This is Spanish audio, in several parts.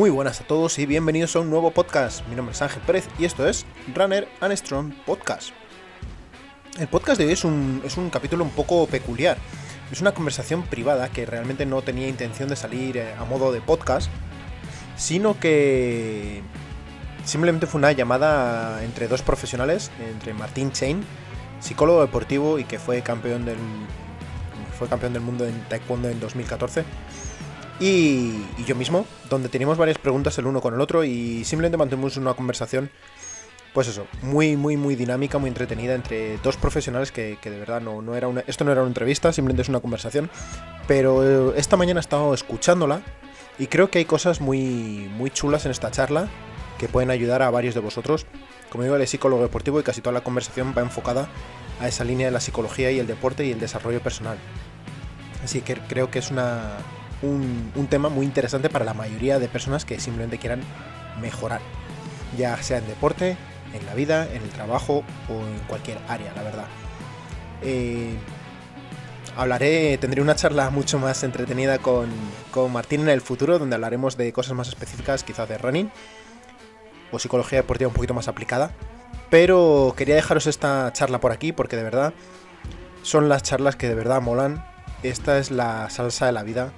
Muy buenas a todos y bienvenidos a un nuevo podcast. Mi nombre es Ángel Pérez y esto es Runner and Strong Podcast. El podcast de hoy es un capítulo un poco peculiar. Es una conversación privada que realmente no tenía intención de salir a modo de podcast, sino que simplemente fue una llamada entre dos profesionales, entre Martín Chain, psicólogo deportivo y que fue campeón del mundo en Taekwondo en 2014, y yo mismo, donde teníamos varias preguntas el uno con el otro y simplemente mantuvimos una conversación, pues eso, muy dinámica, muy entretenida entre dos profesionales que de verdad esto no era una entrevista, simplemente es una conversación, pero esta mañana he estado escuchándola y creo que hay cosas muy chulas en esta charla que pueden ayudar a varios de vosotros. Como digo, él es psicólogo deportivo y casi toda la conversación va enfocada a esa línea de la psicología y el deporte y el desarrollo personal. Así que creo que es un tema muy interesante para la mayoría de personas que simplemente quieran mejorar, ya sea en deporte, en la vida, en el trabajo o en cualquier área, la verdad. Tendré una charla mucho más entretenida con Martín en el futuro, donde hablaremos de cosas más específicas, quizás de running o psicología deportiva un poquito más aplicada. Pero quería dejaros esta charla por aquí porque de verdad son las charlas que de verdad molan. Esta es la salsa de la vida.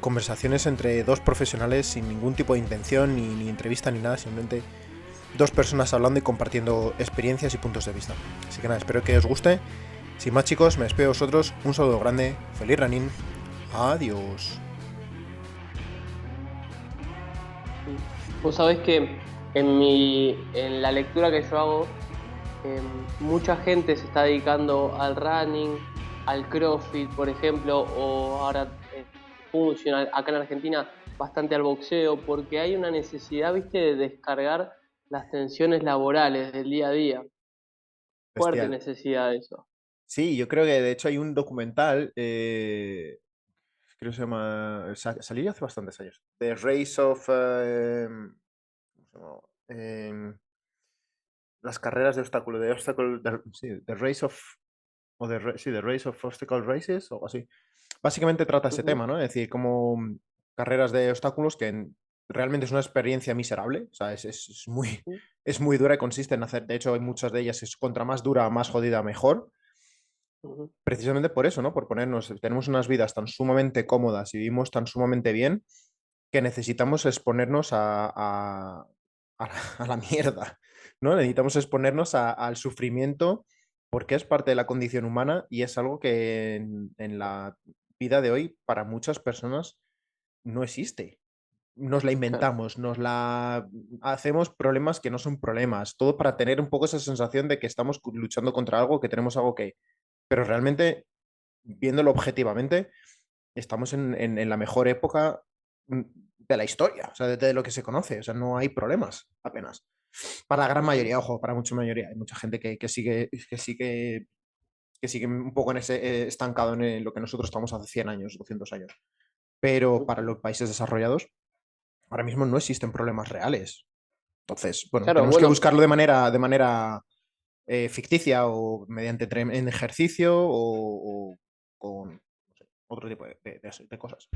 Conversaciones entre dos profesionales sin ningún tipo de intención, ni entrevista ni nada, simplemente dos personas hablando y compartiendo experiencias y puntos de vista. Así que nada, espero que os guste. Sin más, chicos, me despido de vosotros. Un saludo grande, feliz running, adiós. Vos sabés que en la lectura que yo hago, mucha gente se está dedicando al running, al CrossFit, por ejemplo, o ahora funcional, acá en Argentina, bastante al boxeo, porque hay una necesidad, viste, de descargar las tensiones laborales del día a día. Fuerte Bestial. necesidad de eso. Sí, yo creo que de hecho hay un documental, creo que se llama, salió hace bastantes años, The Race of, ¿cómo se llama? Las carreras de obstáculo, sí, The Race of, sí, The Race of Obstacle Races o algo así. Básicamente trata ese Ujú, tema, ¿no? Es decir, como carreras de obstáculos realmente es una experiencia miserable, o sea, ujú, es muy dura y consiste en hacer, de hecho hay muchas de ellas, es contra más dura, más jodida, mejor. ujú. Precisamente por eso, ¿no? Por ponernos, tenemos unas vidas tan sumamente cómodas y vivimos tan sumamente bien que necesitamos exponernos a la mierda, ¿no? Necesitamos exponernos al sufrimiento porque es parte de la condición humana y es algo que en la vida de hoy para muchas personas no existe. Nos la Claro. inventamos, nos la hacemos problemas que no son problemas, todo para tener un poco esa sensación de que estamos luchando contra algo, que tenemos algo que... Pero realmente, viéndolo objetivamente, estamos en la mejor época de la historia, o sea, de lo que se conoce, o sea, no hay problemas apenas. Para la gran Ujú. mayoría, ojo, para mucha mayoría, hay mucha gente que sigue un poco en ese estancado en lo que nosotros estamos hace 100 años, 200 años. Pero para los países desarrollados, ahora mismo no existen problemas reales. Entonces, bueno, Claro, tenemos que bueno, buscarlo de manera ficticia o mediante en ejercicio o con no sé, otro tipo de cosas.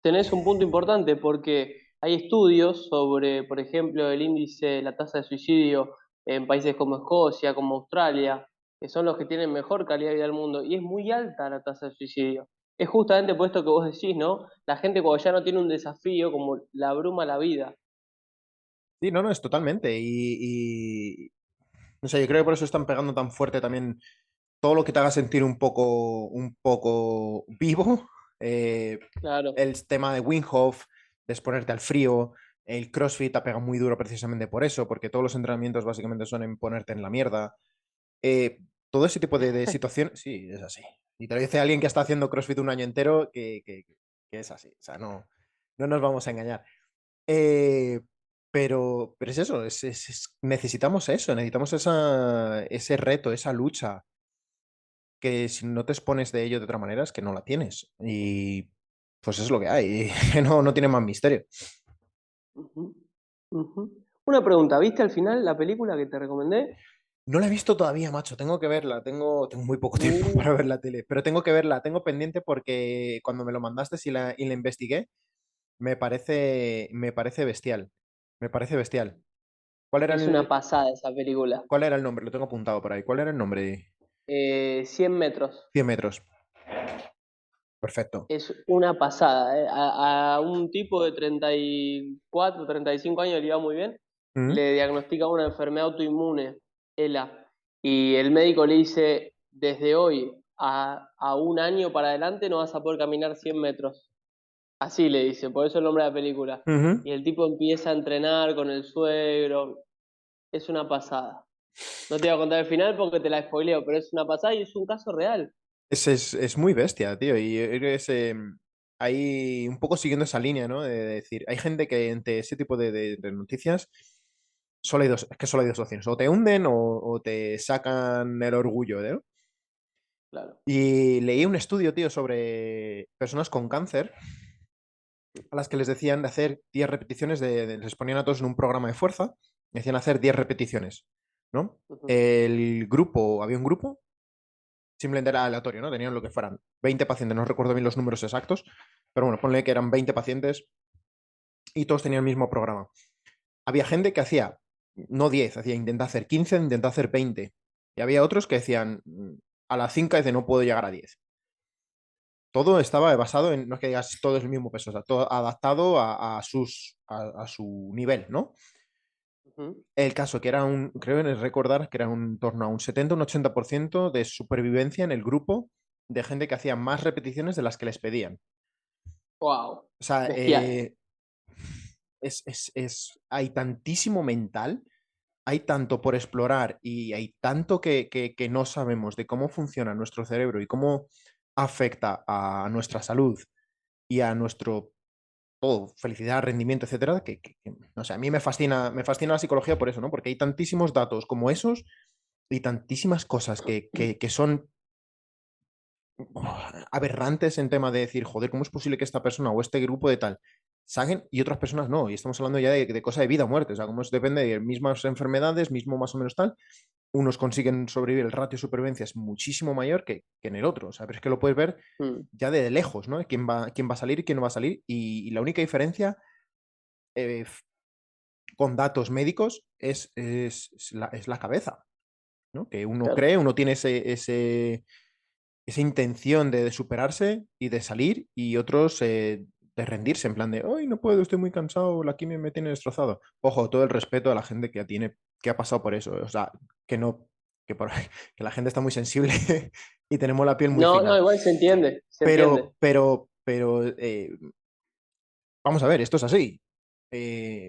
tenés un punto importante porque hay estudios sobre, por ejemplo, el índice, la tasa de suicidio en países como Escocia, como Australia, que son los que tienen mejor calidad de vida del mundo, y es muy alta la tasa de suicidio. Es justamente por esto que vos decís, ¿no? La gente cuando ya no tiene un desafío, como la abruma la vida. Sí, no, no, es totalmente. No sé, yo creo que por eso están pegando tan fuerte también todo lo que te haga sentir un poco vivo. Eh, Claro. el tema de Wim Hof, de exponerte al frío. El CrossFit ha pegado muy duro precisamente por eso, porque todos los entrenamientos básicamente son en ponerte en la mierda. Eh, todo ese tipo de situación, sí, es así. Y te lo dice alguien que está haciendo CrossFit un año entero que es así. O sea, no nos vamos a engañar. Eh, pero es eso, necesitamos ese reto, esa lucha, que si no te expones de ello de otra manera es que no la tienes. Y pues es lo que hay, no tiene más misterio. Ujú, ujú. Una pregunta, ¿viste al final la película que te recomendé? No la he visto todavía, macho, tengo que verla, tengo muy poco tiempo Uh, para ver la tele, pero tengo que verla, tengo pendiente porque cuando me lo mandaste y la investigué, me parece bestial. Me parece bestial. ¿Cuál era Es una el, pasada esa película. cuál era el nombre? Lo tengo apuntado por ahí. ¿Cuál era el nombre? 100 metros. 100 metros. Perfecto. Es una pasada. A un tipo de 34, 35 años le iba muy bien. Mm, Le diagnostica una enfermedad autoinmune, ELA. Y el médico le dice, desde hoy a un año para adelante no vas a poder caminar 100 metros. Así le dice, por eso el nombre de la película. ujú. Y el tipo empieza a entrenar con el suegro. Es una pasada. No te voy a contar el final porque te la spoileo, pero es una pasada y es un caso real. Es muy bestia, tío. Y hay un poco siguiendo esa línea, ¿no? De decir, hay gente que ante ese tipo de noticias solo hay dos, es que solo hay dos opciones. O te hunden o te sacan el orgullo, ¿no? Claro. Y leí un estudio, tío, sobre personas con cáncer a las que les decían de hacer 10 repeticiones les ponían a todos en un programa de fuerza, y decían hacer 10 repeticiones, ¿no? Ujú. Había un grupo, simplemente era aleatorio, ¿no? Tenían lo que fueran 20 pacientes, no recuerdo bien los números exactos, pero bueno, ponle que eran 20 pacientes y todos tenían el mismo programa. Había gente que hacía, no 10, intenta hacer 15, intenta hacer 20. Y había otros que decían, a las 5 dice, no puedo llegar a 10. Todo estaba basado en, no es que digas todo es el mismo peso, o sea, todo adaptado a su nivel, ¿no? Ujú. El caso que era creo en recordar que era en torno a un 70, un 80% de supervivencia en el grupo de gente que hacía más repeticiones de las que les pedían. Wow. O sea, Bestial. hay tantísimo mental, hay tanto por explorar y hay tanto que no sabemos de cómo funciona nuestro cerebro y cómo afecta a nuestra salud y a nuestro todo, felicidad, rendimiento, etcétera, no sé, a mí me fascina la psicología por eso, ¿no? Porque hay tantísimos datos como esos y tantísimas cosas que son aberrantes en tema de decir, joder, ¿cómo es posible que esta persona o este grupo de tal saquen y otras personas no? Y estamos hablando ya de cosa de vida o muerte, o sea, como depende de mismas enfermedades, mismo más o menos tal, unos consiguen sobrevivir, el ratio de supervivencia es muchísimo mayor que en el otro, o sea, pero es que lo puedes ver Mm, ya de lejos, ¿no? Quién va a salir y quién no va a salir, y la única diferencia eh, con datos médicos es la cabeza, ¿no? Que uno claro. cree, uno tiene esa intención de superarse y de salir, y otros de rendirse, en plan de, hoy no puedo, estoy muy cansado, la quimio me tiene destrozado. Ojo, todo el respeto a la gente que ha pasado por eso, o sea, que no, que, por- que la gente está muy sensible y tenemos la piel muy No, no, fina. igual se entiende, se entiende. Pero, vamos a ver, esto es así.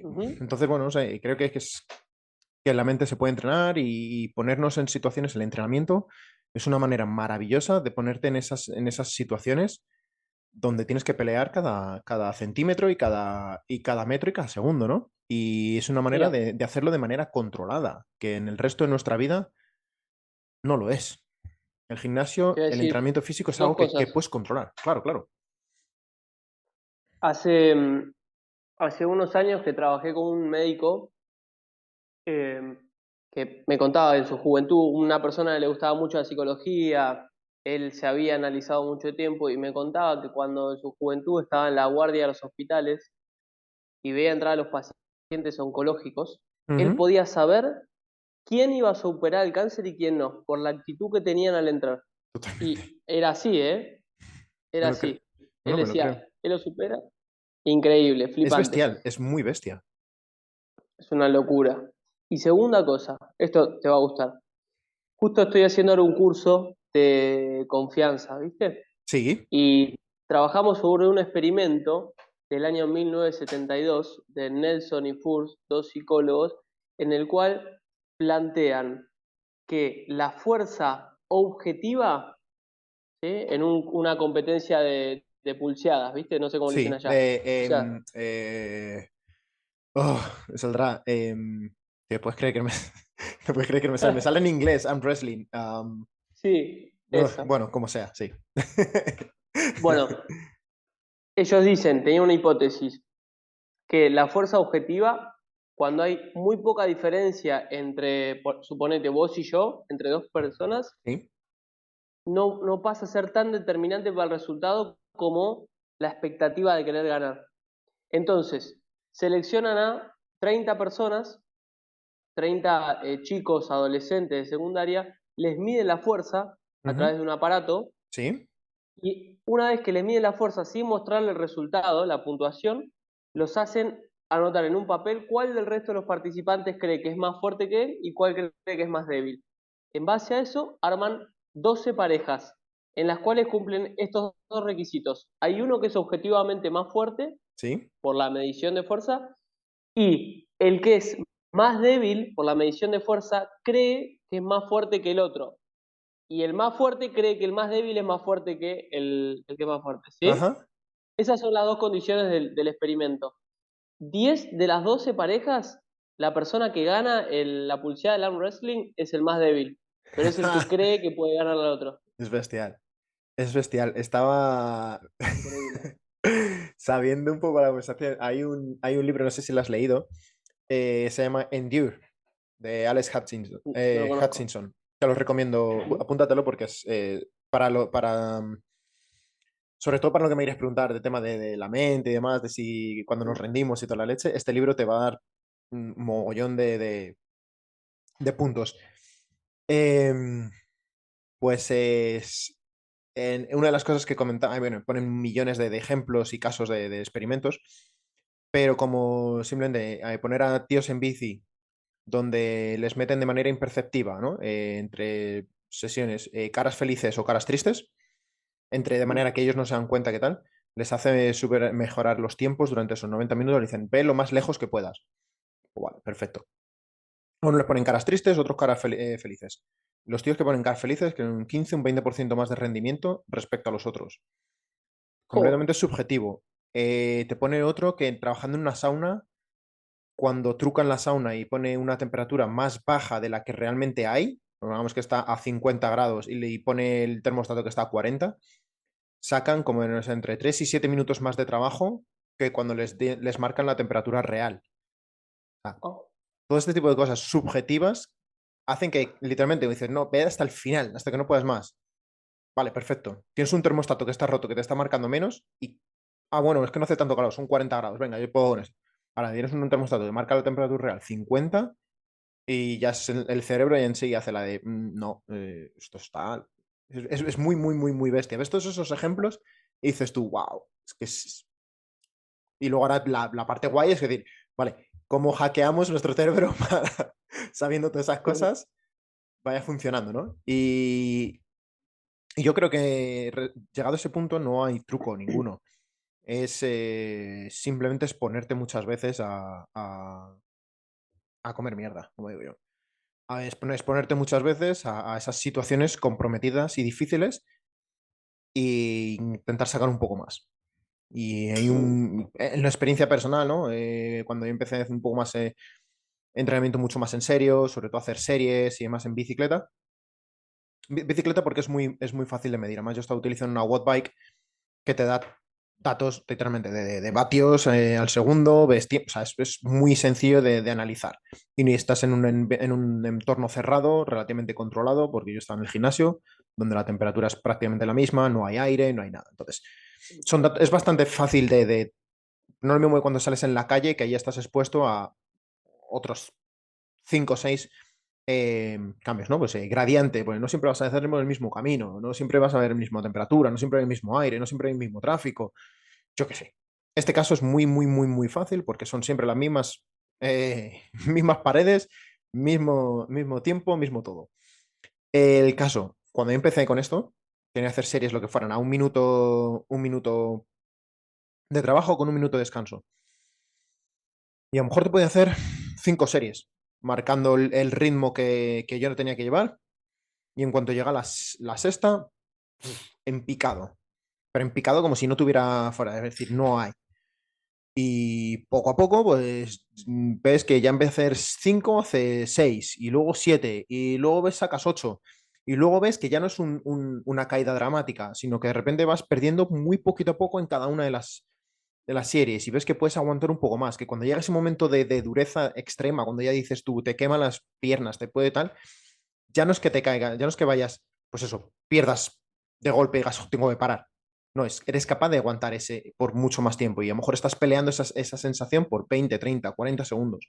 Ujú. Entonces, bueno, no sé, creo que la mente se puede entrenar y ponernos en situaciones, el entrenamiento es una manera maravillosa de ponerte en esas situaciones donde tienes que pelear cada centímetro y cada metro y cada segundo, ¿no? Y es una manera Mira, de hacerlo de manera controlada, que en el resto de nuestra vida no lo es. El te gimnasio, voy a el decir entrenamiento físico es dos algo que cosas. puedes controlar. Claro, claro. Hace, hace unos años que trabajé con un médico eh, que me contaba en su juventud, una persona que le gustaba mucho la psicología, él se había analizado mucho tiempo y me contaba que cuando en su juventud estaba en la guardia de los hospitales y veía entrar a los pacientes oncológicos, él Ujú. podía saber quién iba a superar el cáncer y quién no, por la actitud que tenían al entrar. Totalmente. Y era así, ¿eh? Me Era lo creo. así. Él Bueno, me lo decía, creo. él lo supera, increíble, Es flipante. bestial, es muy bestia. Es una locura. Y segunda cosa, esto te va a gustar. Justo estoy haciendo ahora un curso de confianza, ¿viste? Sí, Y trabajamos sobre un experimento del año 1972 de Nelson y Furst, dos psicólogos, en el cual plantean que la fuerza objetiva, ¿sí? En una competencia de pulseadas, ¿viste? No sé cómo le dicen sí. allá. Pulseadas. Oh, saldrá. ¿Te puedes creer que ¿te puedes creer que no me sale? Me sale en inglés, I'm wrestling. Sí, esa. Bueno, como sea, sí. Bueno, ellos dicen, tenía una hipótesis, que la fuerza objetiva, cuando hay muy poca diferencia entre, suponete, vos y yo, entre dos personas, Sí, no pasa a ser tan determinante para el resultado como la expectativa de querer ganar. Entonces, seleccionan a 30 personas, 30 chicos, adolescentes de secundaria, les miden la fuerza a Ujú. través de un aparato Sí. y una vez que les miden la fuerza sin mostrarle el resultado, la puntuación, los hacen anotar en un papel cuál del resto de los participantes cree que es más fuerte que él y cuál cree que es más débil. En base a eso, arman 12 parejas en las cuales cumplen estos dos requisitos. Hay uno que es objetivamente más fuerte Sí. por la medición de fuerza y el que es más débil por la medición de fuerza cree que es más fuerte que el otro. Y el más fuerte cree que el más débil es más fuerte que el que es más fuerte, ¿sí? Ajá. Esas son las dos condiciones del experimento. 10 de las 12 parejas, la persona que gana la pulseada del arm wrestling es el más débil, pero es el que cree que puede ganar al otro. Es bestial. Es bestial. Estaba Increíble. sabiendo un poco la conversación. Hay un libro, no sé si lo has leído, se llama Endure, de Alex Hutchinson. No lo conozco. Hutchinson. Te lo recomiendo, Ujú. apúntatelo porque es sobre todo para lo que me quieres preguntar de tema de la mente y demás, de si cuando nos rendimos y toda la leche, este libro te va a dar un mogollón de puntos. Em, pues una de las cosas que comentaba, bueno, ponen millones de ejemplos y casos de experimentos, pero como simplemente poner a tíos en bici donde les meten de manera imperceptiva, ¿no? Entre sesiones, caras felices o caras tristes, de manera que ellos no se dan cuenta que tal, les hace mejorar los tiempos durante esos 90 minutos, le dicen, ve lo más lejos que puedas. Vale, perfecto. Unos les ponen caras tristes, otros caras felices. Los tíos que ponen caras felices tienen un 15, un 20% más de rendimiento respecto a los otros. Jo, Completamente subjetivo. Te pone otro que trabajando en una sauna, cuando trucan la sauna y pone una temperatura más baja de la que realmente hay, digamos que está a 50 grados y pone el termostato que está a 40, sacan como no sé, entre 3 y 7 minutos más de trabajo que cuando les marcan la temperatura real. Ah, oh, todo este tipo de cosas subjetivas hacen que literalmente dices, no, ve hasta el final, hasta que no puedas más. Vale, perfecto. Tienes un termostato que está roto, que te está marcando menos y... Ah, bueno, es que no hace tanto calor, son 40 grados. Venga, yo puedo con eso. Ahora tienes un termostato que marca la temperatura real 50 y ya el cerebro ya en sí hace la de, no, esto está... Es muy, muy, muy, muy bestia. ¿Ves todos esos ejemplos? Y dices tú, wow, es que es... Y luego ahora la parte guay es decir, vale, ¿cómo hackeamos nuestro cerebro para, sabiendo todas esas cosas, vaya funcionando, ¿no? Y yo creo que llegado a ese punto no hay truco ninguno. Es simplemente exponerte muchas veces a comer mierda, como digo yo. Exponerte muchas veces a esas situaciones comprometidas y difíciles e intentar sacar un poco más. Y hay en la experiencia personal, ¿no? Cuando yo empecé a hacer un poco más entrenamiento mucho más en serio, sobre todo hacer series y demás en bicicleta. Bicicleta porque es muy fácil de medir. Además, yo estaba utilizando una watt bike que te da datos literalmente de vatios al segundo, o sea, es muy sencillo de analizar. Y ni estás en un entorno cerrado, relativamente controlado, porque yo estaba en el gimnasio, donde la temperatura es prácticamente la misma, no hay aire, no hay nada. Entonces, es bastante fácil no es lo mismo que cuando sales en la calle, que ahí estás expuesto a otros 5 o 6 cambios, ¿no? Pues gradiente, pues no siempre vas a hacer el mismo camino, no siempre vas a ver la misma temperatura, no siempre hay el mismo aire, no siempre hay el mismo tráfico, yo qué sé. Este caso es muy, muy, muy, muy fácil porque son siempre las mismas, mismas paredes, mismo tiempo, mismo todo. El caso, cuando yo empecé con esto, tenía que hacer series lo que fueran a un minuto de trabajo con un minuto de descanso. Y a lo mejor te podía hacer 5 series, marcando el ritmo que yo no tenía que llevar. Y en cuanto llega la sexta, en picado. Pero en picado como si no tuviera fuera, es decir, no hay. Y poco a poco, pues ves que ya en vez de hacer 5, hace 6, y luego 7, y luego ves, sacas 8. Y luego ves que ya no es una caída dramática, sino que de repente vas perdiendo muy poquito a poco en cada una de las series y ves que puedes aguantar un poco más, que cuando llega ese momento de dureza extrema, cuando ya dices tú, te queman las piernas, te puede tal, ya no es que te caiga, ya no es que vayas, pues eso, pierdas de golpe y digas, "Oh, tengo que parar". No, eres capaz de aguantar ese por mucho más tiempo y a lo mejor estás peleando esa sensación por 20, 30, 40 segundos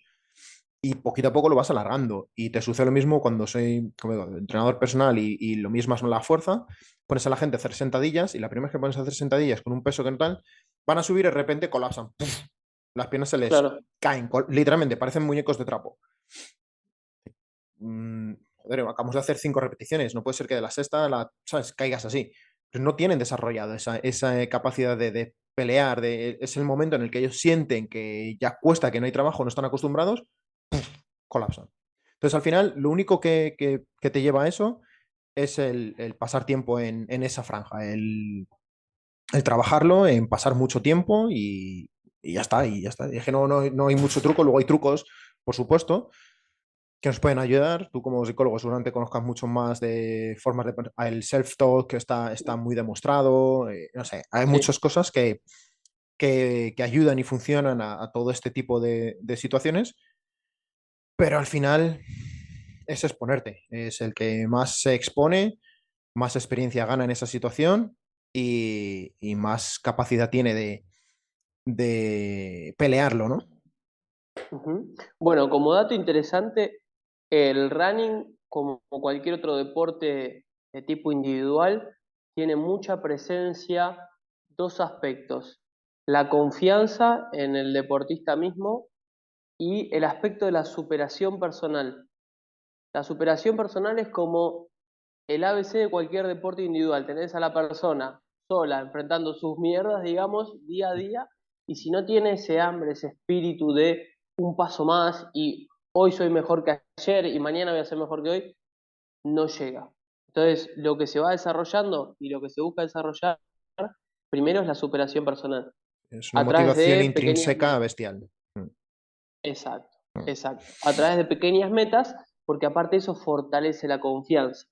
y poquito a poco lo vas alargando. Y te sucede lo mismo cuando soy, como digo, entrenador personal y lo mismo es la fuerza. Pones a la gente a hacer sentadillas y la primera vez que pones a hacer sentadillas con un peso que no tal, van a subir y de repente colapsan. ¡Puf! Las piernas se les Claro, caen, literalmente, parecen muñecos de trapo. Joder, acabamos de hacer 5 repeticiones, no puede ser que de la sexta, ¿sabes? Caigas así. Pues no tienen desarrollado esa capacidad de pelear, es el momento en el que ellos sienten que ya cuesta, que no hay trabajo, no están acostumbrados, colapsan. Entonces, al final, lo único que te lleva a eso es el pasar tiempo en esa franja, el trabajarlo, en pasar mucho tiempo y ya está, y ya está. Y es que no hay mucho truco, luego hay trucos, por supuesto, que nos pueden ayudar. Tú como psicólogo seguramente conozcas mucho más de formas de... El self-talk que está muy demostrado, no sé, hay sí. muchas cosas que ayudan y funcionan a todo este tipo de situaciones, pero al final es exponerte, es el que más se expone, más experiencia gana en esa situación y más capacidad tiene de pelearlo, ¿no? Ujú. Bueno, como dato interesante, el running, como cualquier otro deporte de tipo individual, tiene mucha presencia, dos aspectos: la confianza en el deportista mismo y el aspecto de la superación personal. La superación personal es como el ABC de cualquier deporte individual. Tenés a la persona sola, enfrentando sus mierdas, digamos, día a día, y si no tiene ese hambre, ese espíritu de un paso más y hoy soy mejor que ayer y mañana voy a ser mejor que hoy, no llega. Entonces, lo que se va desarrollando y lo que se busca desarrollar primero es la superación personal, Es una a través motivación de pequeñas intrínseca metas. bestial. Exacto, Mm. exacto. A través de pequeñas metas, porque aparte eso fortalece la confianza.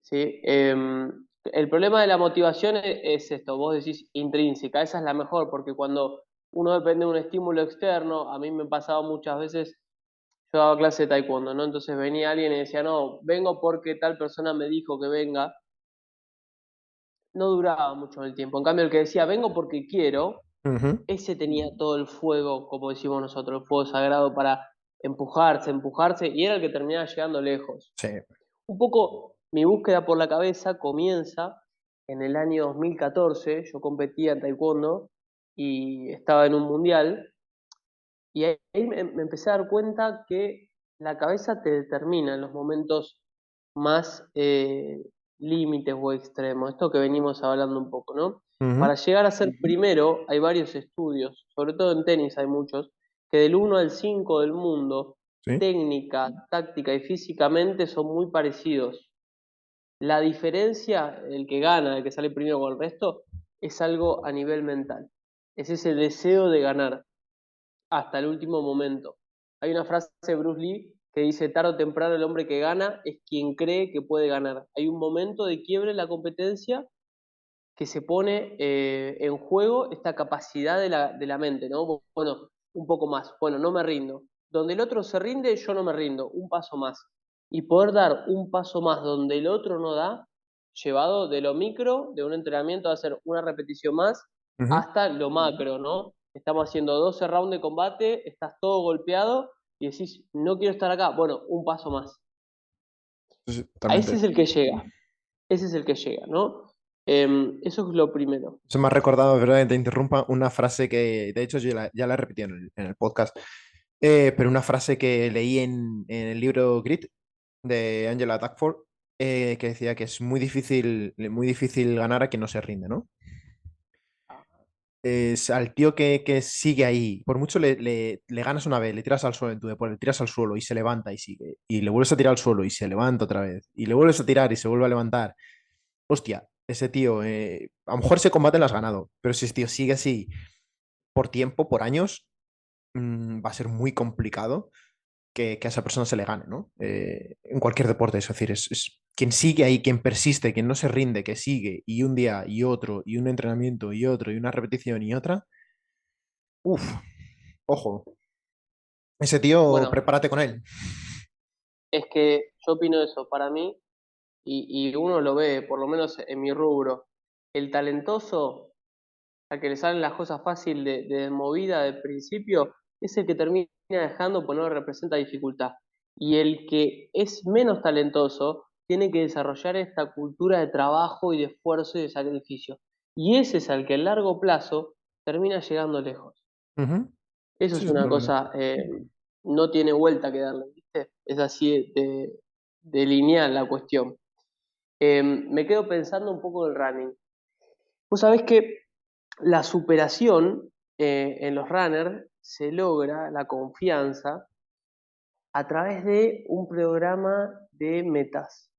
¿Sí? El problema de la motivación es esto, vos decís intrínseca, esa es la mejor, porque cuando uno depende de un estímulo externo, a mí me pasaba muchas veces, yo daba clase de taekwondo, ¿no? Entonces venía alguien y decía, no, vengo porque tal persona me dijo que venga, no duraba mucho el tiempo. En cambio, el que decía, vengo porque quiero, Ujú. ese tenía todo el fuego, como decimos nosotros, el fuego sagrado para empujarse, empujarse, y era el que terminaba llegando lejos. Sí. Un poco mi búsqueda por la cabeza comienza en el año 2014. Yo competía en taekwondo y estaba en un mundial, y ahí me empecé a dar cuenta que la cabeza te determina en los momentos más límites o extremos, esto que venimos hablando un poco, ¿no? Ujú. Para llegar a ser primero hay varios estudios, sobre todo en tenis hay muchos, que del 1 al 5 del mundo, Sí. técnica, táctica y físicamente son muy parecidos. La diferencia, el que gana, el que sale primero con el resto, es algo a nivel mental. Es ese deseo de ganar hasta el último momento. Hay una frase de Bruce Lee que dice, tarde o temprano el hombre que gana es quien cree que puede ganar. Hay un momento de quiebre en la competencia que se pone en juego esta capacidad de la mente, ¿no? Bueno, un poco más, bueno, no me rindo. Donde el otro se rinde, yo no me rindo, un paso más. Y poder dar un paso más donde el otro no da, llevado de lo micro, de un entrenamiento a hacer una repetición más, Ujú. hasta lo macro, ¿no? Estamos haciendo 12 rounds de combate, estás todo golpeado y decís, no quiero estar acá, bueno, un paso más. Sí, A ese totalmente. es el que llega, ese es el que llega, ¿no? Eso es lo primero. Se me ha recordado, verdad, que te interrumpa, una frase que, de hecho, yo ya la he repetido en el podcast, pero una frase que leí en el libro Grit de Angela Duckworth, que decía que es muy difícil ganar a quien no se rinde, ¿no? Es al tío que sigue ahí, por mucho le ganas una vez, le tiras al suelo en tu deporte, le tiras al suelo y se levanta y sigue, y le vuelves a tirar al suelo y se levanta otra vez, y le vuelves a tirar y se vuelve a levantar. Hostia, ese tío, a lo mejor ese combate lo has ganado, pero si ese tío sigue así por tiempo, por años, va a ser muy complicado que a esa persona se le gane, ¿no? En cualquier deporte, es decir, es quien sigue ahí, quien persiste, quien no se rinde, que sigue, y un día y otro, y un entrenamiento y otro, y una repetición y otra, uff, ojo, ese tío, Bueno, prepárate con él. es que yo opino eso, para mí, y uno lo ve, por lo menos en mi rubro. el talentoso, al que le salen las cosas fácil de movida de principio, es el que termina dejando porque no le representa dificultad. Y el que es menos talentoso tiene que desarrollar esta cultura de trabajo y de esfuerzo y de sacrificio. Y ese es al que a largo plazo termina llegando lejos. Ujú. Eso Sí, es sí, una totalmente. cosa, no tiene vuelta que darle, ¿viste? Es así de lineal la cuestión. Me quedo pensando un poco en el running. Vos sabés que la superación en los runners se logra, la confianza, a través de un programa de metas.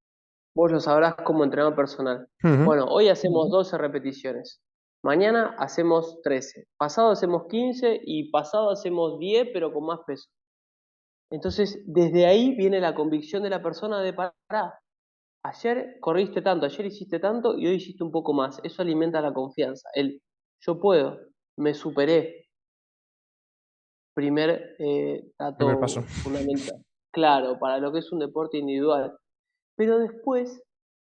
Vos lo sabrás como entrenador personal. Ujú. Bueno, hoy hacemos 12 repeticiones. Mañana hacemos 13. Pasado hacemos 15 y pasado hacemos 10, pero con más peso. Entonces, desde ahí viene la convicción de la persona de parar. Ayer corriste tanto, ayer hiciste tanto y hoy hiciste un poco más. Eso alimenta la confianza. El yo puedo, me superé. Primer Primer paso. dato fundamental. Claro, para lo que es un deporte individual. Pero después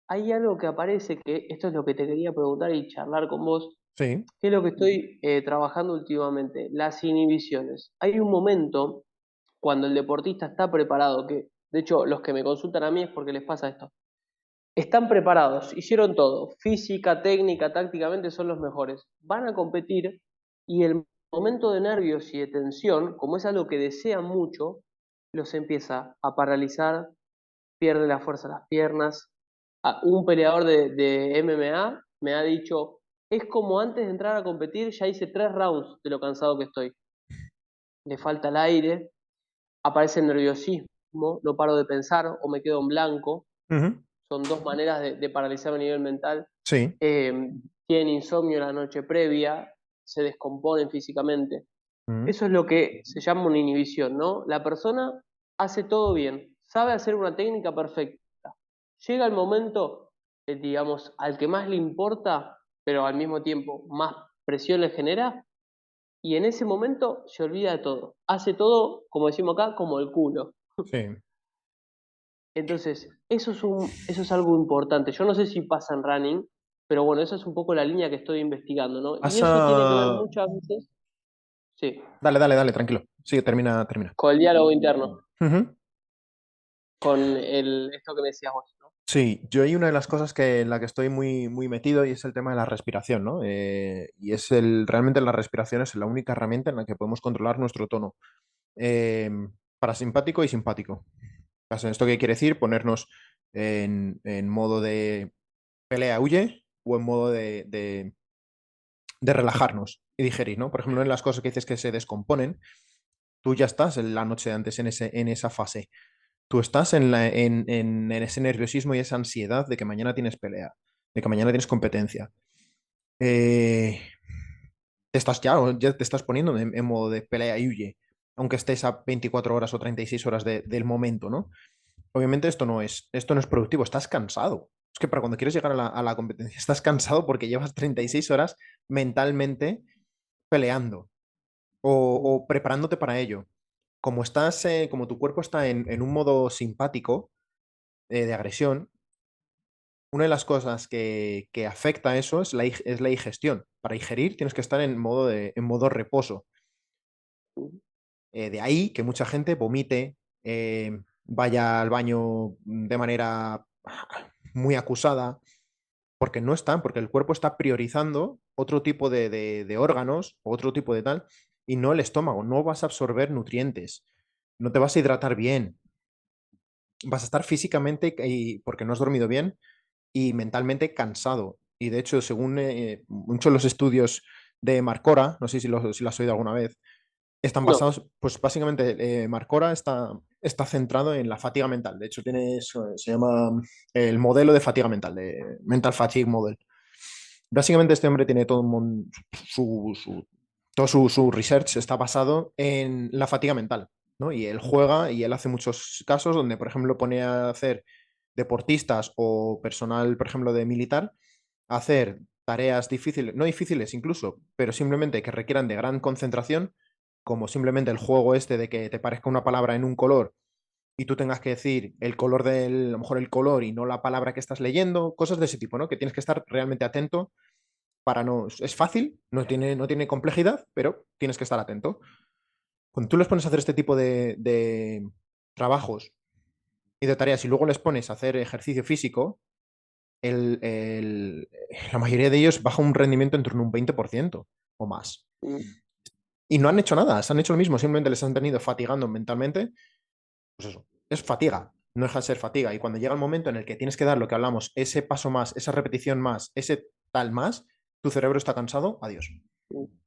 hay algo que aparece que esto es lo que te quería preguntar y charlar con vos, Sí. que es lo que estoy trabajando últimamente, las inhibiciones. Hay un momento cuando el deportista está preparado, que de hecho los que me consultan a mí es porque les pasa esto. Están preparados, hicieron todo, física, técnica, tácticamente son los mejores. Van a competir y el momento de nervios y de tensión, como es algo que desean mucho, los empieza a paralizar, pierde la fuerza de las piernas. Un peleador de MMA me ha dicho, es como antes de entrar a competir, ya hice 3 rounds de lo cansado que estoy. Le falta el aire, aparece el nerviosismo, no paro de pensar o me quedo en blanco. Ujú. Son dos maneras de paralizar a nivel mental. Sí. Eh, Tienen insomnio la noche previa, se descomponen físicamente. Ujú. Eso es lo que se llama una inhibición, ¿no? La persona hace todo bien, sabe hacer una técnica perfecta. Llega el momento, digamos, al que más le importa, pero al mismo tiempo más presión le genera, y en ese momento se olvida de todo. Hace todo, como decimos acá, como el culo. Sí. Entonces, eso es algo importante. Yo no sé si pasa en running, pero bueno, esa es un poco la línea que estoy investigando, ¿no? Y eso tiene que ver Pasa. muchas veces, sí, Dale, dale, dale, tranquilo. Sí, termina, termina. con el diálogo interno, Ujú. con esto que me decías vos, ¿no? Sí, yo hay una de las cosas que en la que estoy muy, muy metido y es el tema de la respiración, ¿no? Y es realmente la respiración es la única herramienta en la que podemos controlar nuestro tono eh, parasimpático y simpático. ¿Esto qué quiere decir? Ponernos en modo de pelea-huye o en modo de relajarnos y digerir, ¿no? Por ejemplo, en las cosas que dices que se descomponen, tú ya estás en la noche de antes en esa fase. Tú estás en ese nerviosismo y esa ansiedad de que mañana tienes pelea, de que mañana tienes competencia. Eh, ya te estás poniendo en modo de pelea y huye, aunque estés a 24 horas o 36 horas del momento, ¿no? Obviamente esto no es productivo, estás cansado. Es que para cuando quieres llegar a la competencia estás cansado porque llevas 36 horas mentalmente peleando o preparándote para ello. Como tu cuerpo está en un modo simpático de agresión, una de las cosas que afecta a eso es la digestión. Para digerir tienes que estar en modo reposo. De ahí que mucha gente vomite, vaya al baño de manera muy acusada, porque no están, porque el cuerpo está priorizando otro tipo de órganos, otro tipo de tal, y no el estómago. No vas a absorber nutrientes, no te vas a hidratar bien, vas a estar físicamente, porque no has dormido bien, y mentalmente cansado. Y de hecho, según muchos de los estudios de Marcora, no sé si lo has oído alguna vez, están No, basados, pues básicamente Marcora está centrado en la fatiga mental. De hecho, se llama el modelo de fatiga mental, de Mental Fatigue Model. Básicamente este hombre tiene todo su research está basado en la fatiga mental, ¿no? Y él juega y él hace muchos casos donde, por ejemplo, pone a hacer deportistas o personal, por ejemplo, de militar, a hacer tareas difíciles, no difíciles incluso, pero simplemente que requieran de gran concentración, como simplemente el juego este de que te parezca una palabra en un color y tú tengas que decir el color a lo mejor el color y no la palabra que estás leyendo, cosas de ese tipo, ¿no? Que tienes que estar realmente atento para no... Es fácil, no tiene complejidad, pero tienes que estar atento. Cuando tú les pones a hacer este tipo de trabajos y de tareas y luego les pones a hacer ejercicio físico, la mayoría de ellos baja un rendimiento en torno a un 20% o más. Mm, Y no han hecho nada, se han hecho lo mismo, simplemente les han tenido fatigando mentalmente. Pues eso, es fatiga, no deja de ser fatiga. Y cuando llega el momento en el que tienes que dar lo que hablamos, ese paso más, esa repetición más, ese tal más, tu cerebro está cansado, adiós. mm,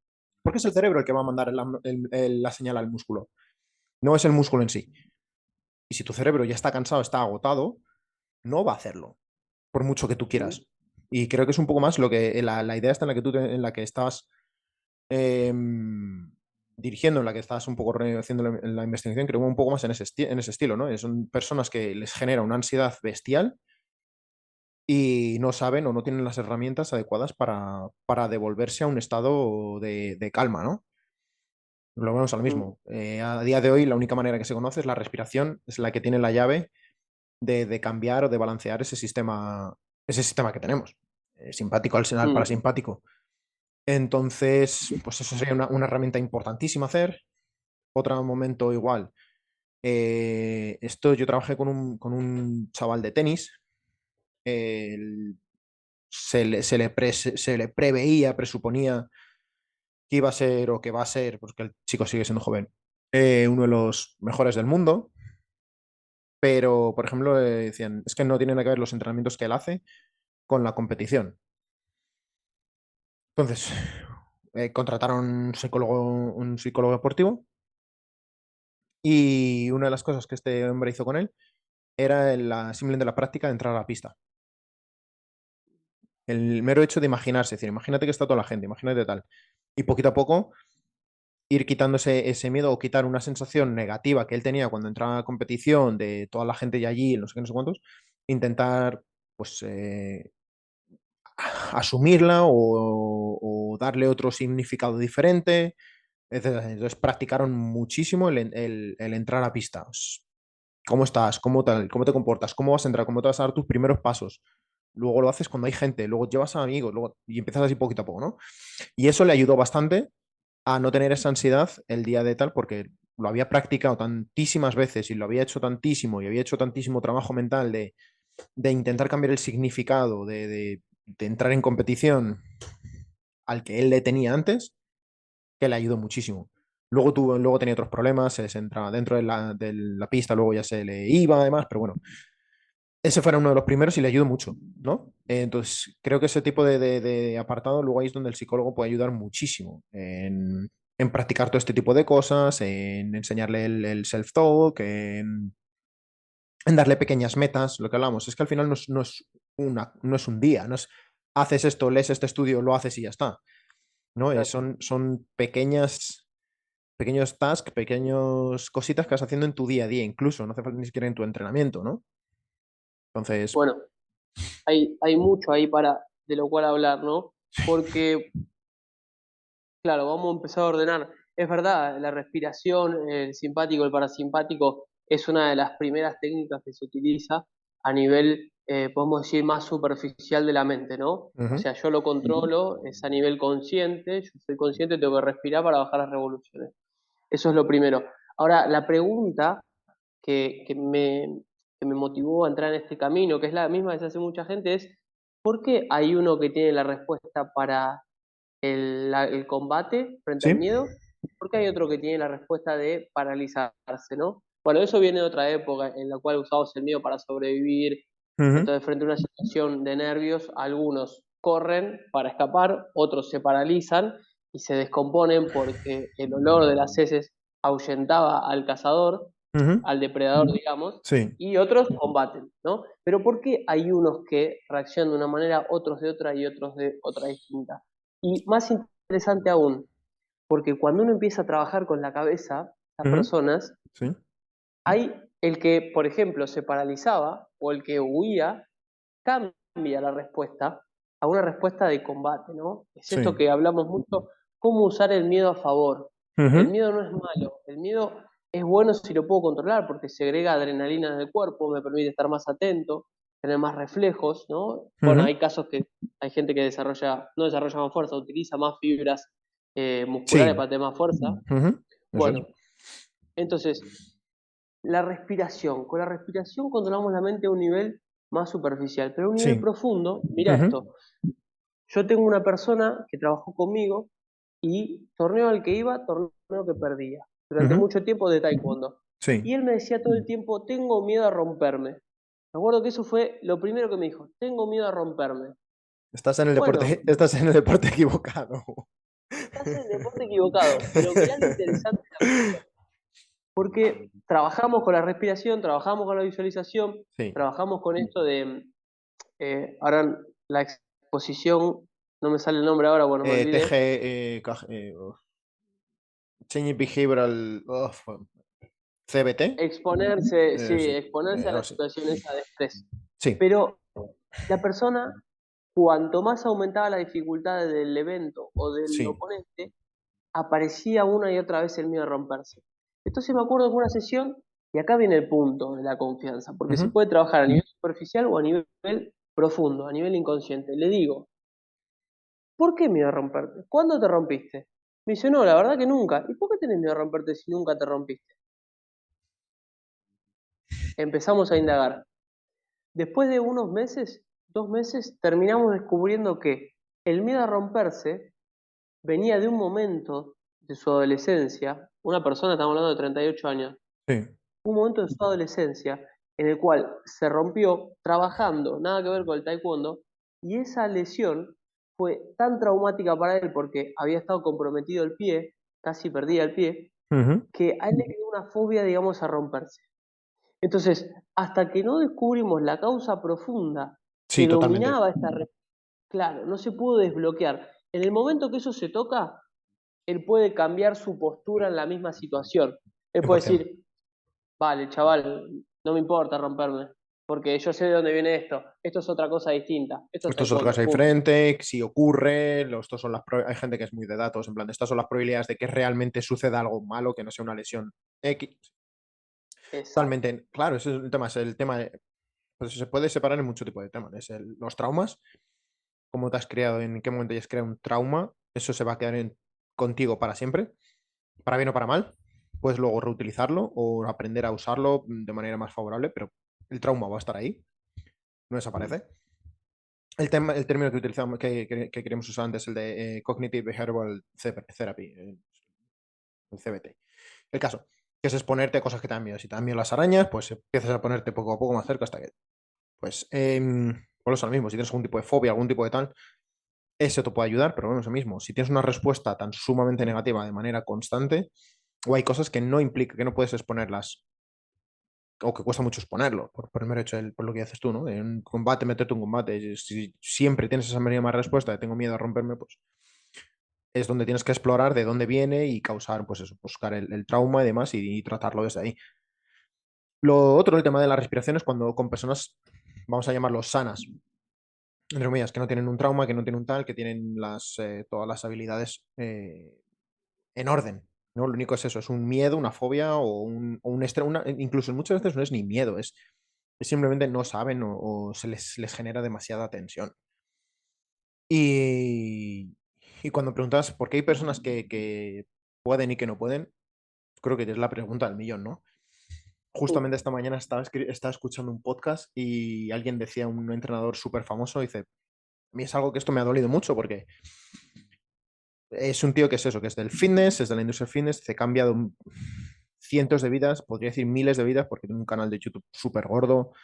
Porque es el cerebro el que va a mandar la señal al músculo, no es el músculo en sí. Y si tu cerebro ya está cansado, está agotado, no va a hacerlo, por mucho que tú mm, quieras. Y creo que es un poco más lo que la idea está en la que en la que estás eh, dirigiendo, en la que estás un poco haciendo la investigación, creo que un poco más en ese estilo, ¿no? Son personas que les genera una ansiedad bestial y no saben o no tienen las herramientas adecuadas para devolverse a un estado de calma, ¿no? Lo vemos al mm, mismo. A día de hoy, la única manera que se conoce es la respiración, es la que tiene la llave de cambiar o de balancear ese sistema que tenemos, simpático al mm, parasimpático. Entonces, pues eso sería una herramienta importantísima hacer. Otro momento igual. Yo trabajé con un chaval de tenis. El- se le preveía, presuponía que iba a ser o que va a ser, porque el chico sigue siendo joven, uno de los mejores del mundo. Pero, por ejemplo, decían, es que no tienen nada que ver los entrenamientos que él hace con la competición. Entonces, contrataron un psicólogo deportivo y una de las cosas que este hombre hizo con él era simplemente la práctica de entrar a la pista. El mero hecho de imaginarse, es decir, imagínate que está toda la gente, imagínate tal. Y poquito a poco ir quitándose ese miedo o quitar una sensación negativa que él tenía cuando entraba a la competición de toda la gente de allí, no sé qué, no sé cuántos, intentar pues asumirla o darle otro significado diferente. Entonces practicaron muchísimo el entrar a pista. ¿Cómo estás? ¿Cómo tal? ¿Cómo te comportas? ¿Cómo vas a entrar? ¿Cómo te vas a dar tus primeros pasos? Luego lo haces cuando hay gente, luego llevas a amigos, y empiezas así poquito a poco, ¿no? Y eso le ayudó bastante a no tener esa ansiedad el día de tal, porque lo había practicado tantísimas veces y lo había hecho tantísimo y había hecho tantísimo trabajo mental de intentar cambiar el significado, de entrar en competición al que él le tenía antes, que le ayudó muchísimo. Luego tenía otros problemas, se entraba dentro de la pista, luego ya se le iba además, pero bueno, ese fuera uno de los primeros y le ayudó mucho, ¿no? Entonces, creo que ese tipo de apartado, luego ahí es donde el psicólogo puede ayudar muchísimo en practicar todo este tipo de cosas, en enseñarle el self-talk, en darle pequeñas metas, lo que hablamos, es que al final no es un día, no es haces esto, lees este estudio, lo haces y ya está, ¿no? exacto. Son pequeños tasks, pequeños cositas que vas haciendo en tu día a día, incluso, no hace falta ni siquiera en tu entrenamiento, ¿no? Entonces, Bueno, hay mucho ahí de lo cual hablar, ¿no? Porque, claro, vamos a empezar a ordenar. Es verdad, la respiración, el simpático, el parasimpático, es una de las primeras técnicas que se utiliza a nivel, podemos decir, más superficial de la mente, ¿no? O ujú, sea, yo lo controlo, es a nivel consciente, yo soy consciente, tengo que respirar para bajar las revoluciones. Eso es lo primero. Ahora, la pregunta que, que me, que me motivó a entrar en este camino, que es la misma que se hace mucha gente, es ¿por qué hay uno que tiene la respuesta para el combate frente al sí, miedo? ¿Por qué hay otro que tiene la respuesta de paralizarse, ¿no? Bueno, eso viene de otra época en la cual usamos el miedo para sobrevivir. ujú, Entonces, frente a una situación de nervios, algunos corren para escapar, otros se paralizan y se descomponen porque el olor de las heces ahuyentaba al cazador, ujú, al depredador, digamos, sí, y otros combaten, ¿no? Pero ¿por qué hay unos que reaccionan de una manera, otros de otra y otros de otra distinta? Y más interesante aún, porque cuando uno empieza a trabajar con la cabeza, las ujú, personas, sí, hay el que, por ejemplo, se paralizaba o el que huía, cambia la respuesta a una respuesta de combate, ¿no? Es esto sí, que hablamos mucho, cómo usar el miedo a favor. El ujú, miedo no es malo, el miedo es bueno si lo puedo controlar porque segrega adrenalina en el cuerpo, me permite estar más atento, tener más reflejos, ¿no? Bueno, Ujú. hay casos que hay gente que no desarrolla más fuerza, utiliza más fibras musculares Sí. para tener más fuerza. Ujú. Eso es. Bueno, entonces, la respiración. Con la respiración controlamos la mente a un nivel más superficial, pero a un nivel Sí. profundo, mira Ujú. esto. Yo tengo una persona que trabajó conmigo y torneo al que iba, torneo que perdía, durante Ujú. mucho tiempo de taekwondo. Sí. Y él me decía todo el tiempo, tengo miedo a romperme. Me acuerdo que eso fue lo primero que me dijo, tengo miedo a romperme. Bueno, Estás en el deporte equivocado. estás en el deporte equivocado, pero mirá lo interesante de la cuestión. Porque trabajamos con la respiración, trabajamos con la visualización, Sí. trabajamos con esto de, ahora la exposición, no me sale el nombre ahora, bueno, me TG, olvidé. Change Behavioral CBT. Exponerse, sí, Sí. exponerse a Algo la así. situación esa de estrés. Sí. Pero la persona, cuanto más aumentaba la dificultad del evento o del Sí. oponente, aparecía una y otra vez el miedo a romperse. Entonces me acuerdo de una sesión, y acá viene el punto de la confianza, porque se Ujú. puede trabajar a nivel superficial o a nivel profundo, a nivel inconsciente. Le digo, ¿por qué miedo a romperte? ¿Cuándo te rompiste? Me dice, no, la verdad que nunca. ¿Y por qué tenés miedo a romperte si nunca te rompiste? Empezamos a indagar. Después de unos meses, 2 meses, terminamos descubriendo que el miedo a romperse venía de un momento de su adolescencia, una persona, estamos hablando de 38 años, Sí. un momento de su adolescencia en el cual se rompió trabajando, nada que ver con el taekwondo, y esa lesión fue tan traumática para él porque había estado comprometido el pie, casi perdía el pie, Ujú. que a él le quedó una fobia, digamos, a romperse. Entonces, hasta que no descubrimos la causa profunda Sí, que totalmente. dominaba claro, no se pudo desbloquear. En el momento que eso se toca, él puede cambiar su postura en la misma situación. Él puede 100%. decir, vale, chaval, no me importa romperme, porque yo sé de dónde viene esto es otra cosa distinta, esto es Esto es otra taekwondo, cosa punto. diferente, si ocurre, estos son hay gente que es muy de datos, en plan, estas son las probabilidades de que realmente suceda algo malo, que no sea una lesión X. Exacto. Totalmente, claro, ese es el tema, pues se puede separar en mucho tipo de temas. Los traumas, cómo te has creado, en qué momento ya has creado un trauma, eso se va a quedar contigo para siempre, para bien o para mal. Puedes luego reutilizarlo o aprender a usarlo de manera más favorable, pero el trauma va a estar ahí, no desaparece. El término que utilizamos, que queremos usar antes, el de Cognitive Behavioral Therapy, el CBT. El caso, que es exponerte a cosas que te dan miedo. Si te dan miedo las arañas, pues empiezas a ponerte poco a poco más cerca hasta que, pues, por eso lo mismo, si tienes algún tipo de fobia, algún tipo de tal, eso te puede ayudar, pero bueno, es lo mismo. Si tienes una respuesta tan sumamente negativa de manera constante, o hay cosas que no implica, que no puedes exponerlas, o que cuesta mucho exponerlo, por el mero hecho, por lo que haces tú, ¿no? En un combate, meterte en un combate, si siempre tienes esa mínima respuesta de tengo miedo a romperme, pues es donde tienes que explorar de dónde viene y causar, pues eso, buscar el trauma y demás y tratarlo desde ahí. Lo otro, el tema de la respiración, es cuando con personas, vamos a llamarlos sanas, entre comillas, que no tienen un trauma, que no tienen un tal, que tienen todas las habilidades en orden. ¿No? Lo único es eso, es un miedo, una fobia o un estrés. Incluso muchas veces no es ni miedo, es simplemente no saben o se les genera demasiada tensión. Y, y cuando preguntas por qué hay personas que pueden y que no pueden, creo que es la pregunta del millón, ¿no? Justamente esta mañana estaba escuchando un podcast y alguien decía, un entrenador súper famoso, dice, a mí es algo que esto me ha dolido mucho porque es un tío que es eso, que es del fitness, es de la industria del fitness, se ha cambiado cientos de vidas, podría decir miles de vidas, porque tiene un canal de YouTube súper gordo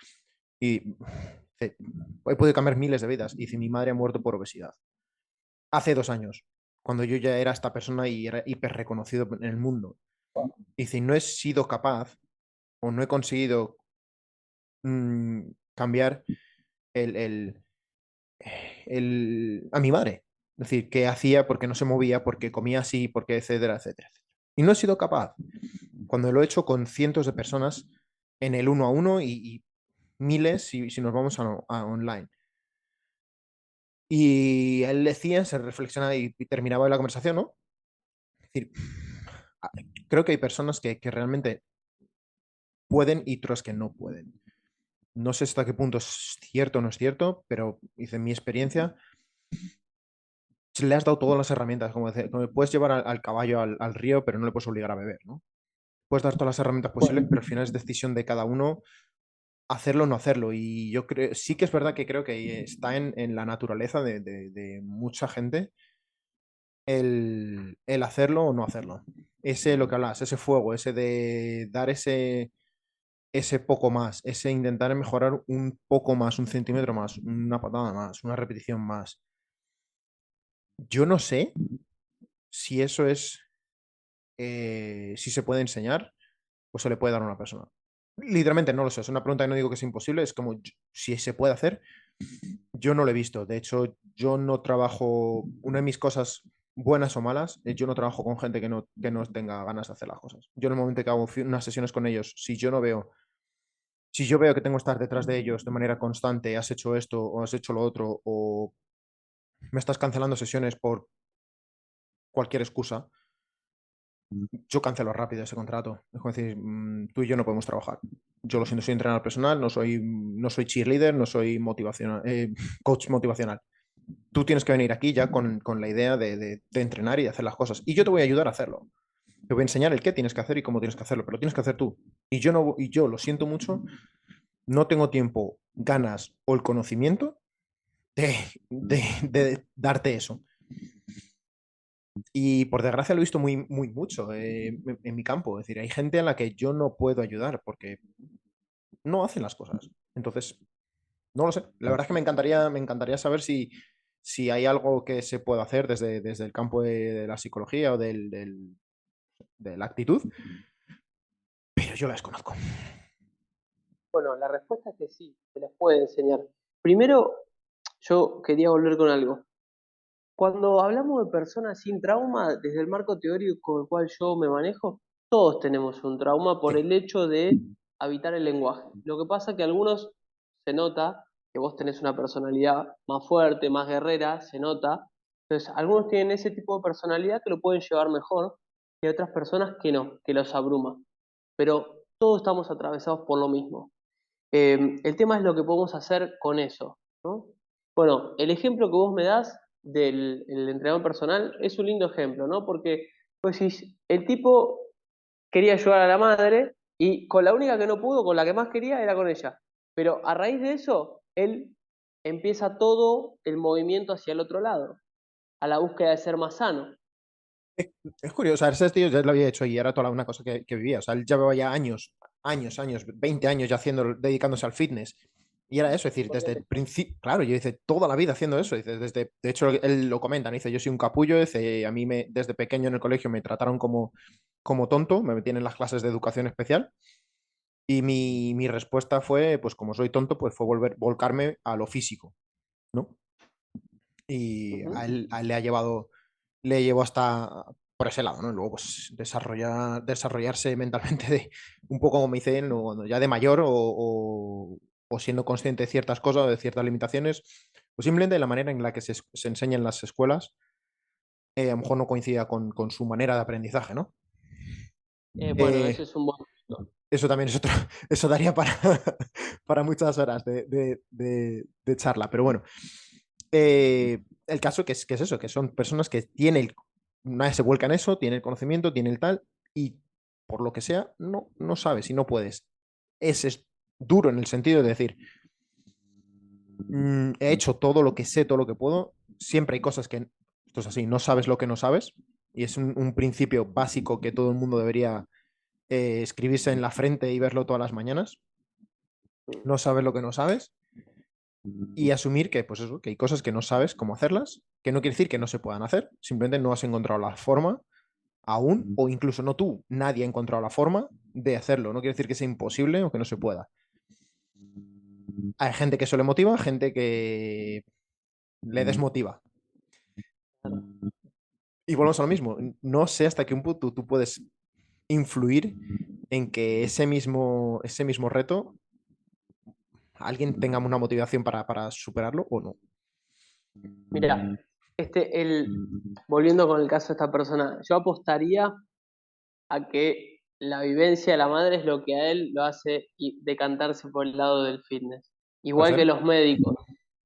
y dice, he podido cambiar miles de vidas. Y dice, mi madre ha muerto por obesidad. Hace 2 años, cuando yo ya era esta persona y era hiper reconocido en el mundo. Y dice, no he sido capaz o no he conseguido cambiar el, el, a mi madre. Es decir, qué hacía, porque no se movía, porque comía así, porque etcétera, etcétera. Y no he sido capaz. Cuando lo he hecho con cientos de personas en el uno a uno y miles si nos vamos a online. Y él decía, se reflexionaba y terminaba la conversación, ¿no? Es decir, creo que hay personas que realmente pueden y otras que no pueden. No sé hasta qué punto es cierto o no es cierto, pero dice, en mi experiencia, le has dado todas las herramientas, como puedes llevar al caballo al río, pero no le puedes obligar a beber, ¿no? Puedes dar todas las herramientas posibles, pero al final es decisión de cada uno hacerlo o no hacerlo. Y yo creo, sí que es verdad que creo que está en la naturaleza de mucha gente el hacerlo o no hacerlo. Ese lo que hablas, ese fuego, ese de dar ese poco más, ese intentar mejorar un poco más, un centímetro más, una patada más, una repetición más. Yo no sé si eso es, si se puede enseñar o se le puede dar a una persona. Literalmente no lo sé, es una pregunta que no digo que es imposible, es como si se puede hacer. Yo no lo he visto, de hecho yo no trabajo, una de mis cosas buenas o malas, yo no trabajo con gente que no tenga ganas de hacer las cosas. Yo en el momento que hago unas sesiones con ellos, si yo veo que tengo que estar detrás de ellos de manera constante, has hecho esto o has hecho lo otro, o me estás cancelando sesiones por cualquier excusa, yo cancelo rápido ese contrato. Es como decir, tú y yo no podemos trabajar. Yo lo siento, soy entrenador personal, no soy cheerleader, no soy coach motivacional. Tú tienes que venir aquí ya con la idea de entrenar y de hacer las cosas. Y yo te voy a ayudar a hacerlo. Te voy a enseñar el qué tienes que hacer y cómo tienes que hacerlo, pero lo tienes que hacer tú. Y yo lo siento mucho, no tengo tiempo, ganas o el conocimiento de darte eso. Y por desgracia lo he visto muy, muy mucho en mi campo. Es decir, hay gente a la que yo no puedo ayudar porque no hacen las cosas. Entonces, no lo sé. La verdad es que me encantaría saber si hay algo que se pueda hacer desde el campo de la psicología o de la actitud, pero yo la desconozco. Bueno, la respuesta es que sí, se les puede enseñar. Primero, yo quería volver con algo. Cuando hablamos de personas sin trauma, desde el marco teórico con el cual yo me manejo, todos tenemos un trauma por Sí. el hecho de habitar el lenguaje. Lo que pasa es que algunos se nota que vos tenés una personalidad más fuerte, más guerrera, se nota. Entonces, algunos tienen ese tipo de personalidad que lo pueden llevar mejor y otras personas que no, que los abruma. Pero todos estamos atravesados por lo mismo. El tema es lo que podemos hacer con eso, ¿no? Bueno, el ejemplo que vos me das del el entrenador personal es un lindo ejemplo, ¿no? Porque pues si el tipo quería ayudar a la madre y con la única que no pudo, con la que más quería, era con ella. Pero a raíz de eso, él empieza todo el movimiento hacia el otro lado, a la búsqueda de ser más sano. Es curioso, o sea, ese tío ya lo había hecho y era toda una cosa que vivía. O sea, él llevaba ya años, años, años, 20 años ya dedicándose al fitness. Y era eso, es decir, desde el principio, claro, yo hice toda la vida haciendo eso. Dice, de hecho, él lo comenta, dice, yo soy un capullo, dice, a mí desde pequeño en el colegio me trataron como tonto, me metían en las clases de educación especial. Y mi respuesta fue, pues como soy tonto, pues fue volcarme a lo físico, ¿no? Y Ujú. a él le llevó hasta por ese lado, ¿no? Luego, pues, desarrollarse mentalmente un poco como hice él, ¿no? Cuando ya de mayor o siendo consciente de ciertas cosas o de ciertas limitaciones, pues simplemente la manera en la que se enseña en las escuelas, a lo mejor no coincidía con su manera de aprendizaje, ¿no? Bueno, ese Eh, es un buen punto. eso también es otro, eso daría para, para muchas horas de charla, pero bueno. El caso que es eso, que son personas que una vez se vuelcan en eso, tienen el conocimiento, tienen el tal, y por lo que sea, no sabes y no puedes. Es duro en el sentido de decir, he hecho todo lo que sé, todo lo que puedo, siempre hay cosas que, esto es así, no sabes lo que no sabes, y es un principio básico que todo el mundo debería escribirse en la frente y verlo todas las mañanas. No sabes lo que no sabes y asumir que, pues eso, que hay cosas que no sabes cómo hacerlas, que no quiere decir que no se puedan hacer, simplemente no has encontrado la forma aún, o incluso no tú, nadie ha encontrado la forma de hacerlo. No quiere decir que sea imposible o que no se pueda. Hay gente que eso le motiva, gente que le desmotiva. Y volvemos a lo mismo. No sé hasta qué punto tú puedes influir en que ese mismo reto alguien tenga una motivación para superarlo o no. Mira, volviendo con el caso de esta persona, yo apostaría a que la vivencia de la madre es lo que a él lo hace decantarse por el lado del fitness. Puede Igual que ser. los médicos.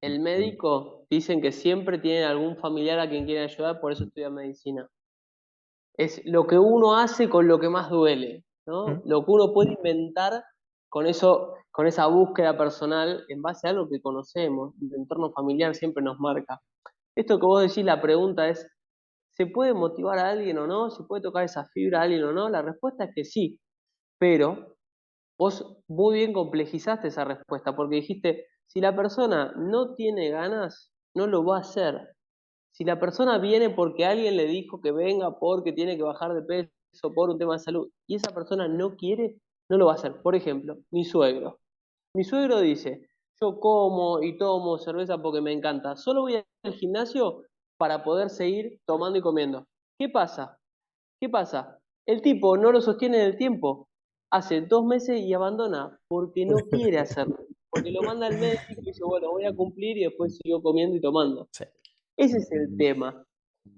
El médico dicen que siempre tiene algún familiar a quien quieren ayudar, por eso estudia medicina. Es lo que uno hace con lo que más duele, ¿no? Mm. Lo que uno puede inventar con eso, con esa búsqueda personal en base a algo que conocemos. El entorno familiar siempre nos marca. Esto que vos decís, la pregunta es, ¿se puede motivar a alguien o no? ¿Se puede tocar esa fibra a alguien o no? La respuesta es que sí, pero vos muy bien complejizaste esa respuesta porque dijiste, si la persona no tiene ganas, no lo va a hacer. Si la persona viene porque alguien le dijo que venga porque tiene que bajar de peso por un tema de salud y esa persona no quiere, no lo va a hacer. Por ejemplo, mi suegro. Mi suegro dice, yo como y tomo cerveza porque me encanta. Solo voy al gimnasio para poder seguir tomando y comiendo. ¿Qué pasa? ¿Qué pasa? El tipo no lo sostiene en el tiempo. Hace 2 meses y abandona porque no quiere hacerlo. Porque lo manda al médico y dice, bueno, voy a cumplir y después sigo comiendo y tomando. Sí. Ese es el tema.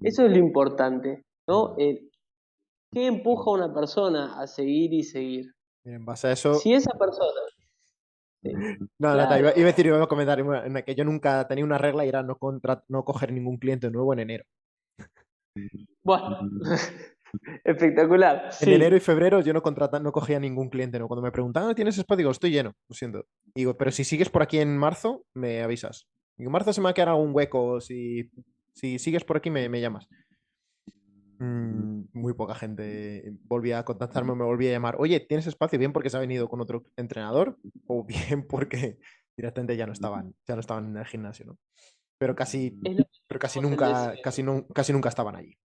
Eso es lo importante, ¿no? ¿Qué empuja a una persona a seguir y seguir? En base a eso. Si esa persona, No, nada, claro, iba a comentar que yo nunca tenía una regla y era no coger ningún cliente nuevo en enero. bueno, espectacular, En enero y sí. febrero yo no cogía ningún cliente, ¿no? Cuando me preguntaban, "Ah, ¿tienes espacio?" Digo, estoy lleno, lo siento. Digo, pero si sigues por aquí en marzo, me avisas. En marzo se me va a quedar algún hueco. Si sigues por aquí, me llamas. Muy poca gente volvía a contactarme o me volvía a llamar. Oye, ¿tienes espacio? Bien porque se ha venido con otro entrenador o bien porque directamente ya no estaban en el gimnasio, ¿no? Pero casi, Es lo que pero casi llamamos el nunca, deseo. casi nunca estaban allí.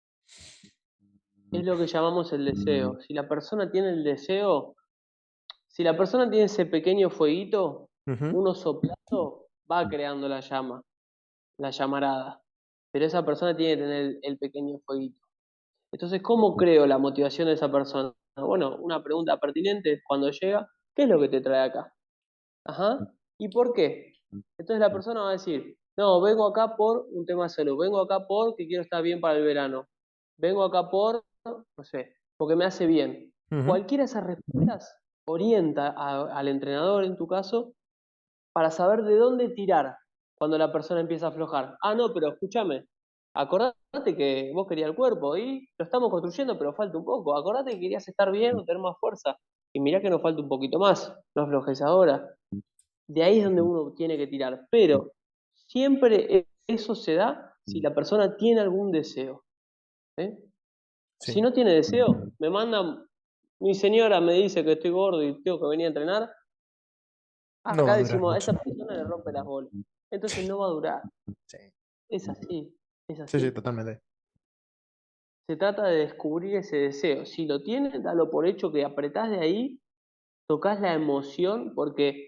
Es lo que llamamos el deseo. Si la persona tiene el deseo, si la persona tiene ese pequeño fueguito, Ujú. uno soplazo va creando la llama, la llamarada. Pero esa persona tiene que tener el pequeño fueguito. Entonces, ¿cómo creo la motivación de esa persona? Bueno, una pregunta pertinente es cuando llega, ¿qué es lo que te trae acá? Ajá. ¿Y por qué? Entonces la persona va a decir, no, vengo acá por un tema de salud, vengo acá porque quiero estar bien para el verano, vengo acá por, no sé, porque me hace bien. Ujú. Cualquiera de esas respuestas orienta al entrenador, en tu caso, para saber de dónde tirar cuando la persona empieza a aflojar. Ah, no, pero escúchame, acordate que vos querías el cuerpo y lo estamos construyendo, pero falta un poco. Acordate que querías estar bien o tener más fuerza. Y mirá que nos falta un poquito más, no aflojes ahora. De ahí es donde uno tiene que tirar. Pero siempre eso se da si la persona tiene algún deseo. ¿Eh? Si Sí. no tiene deseo, me mandan, mi señora me dice que estoy gordo y tengo que venir a entrenar, No va acá a durar decimos, a mucho. esa persona le rompe las bolas. Entonces no va a durar. Sí, Es así, es sí, sí, así. totalmente. Se trata de descubrir ese deseo. Si lo tienes, dalo por hecho que apretás de ahí, tocas la emoción, porque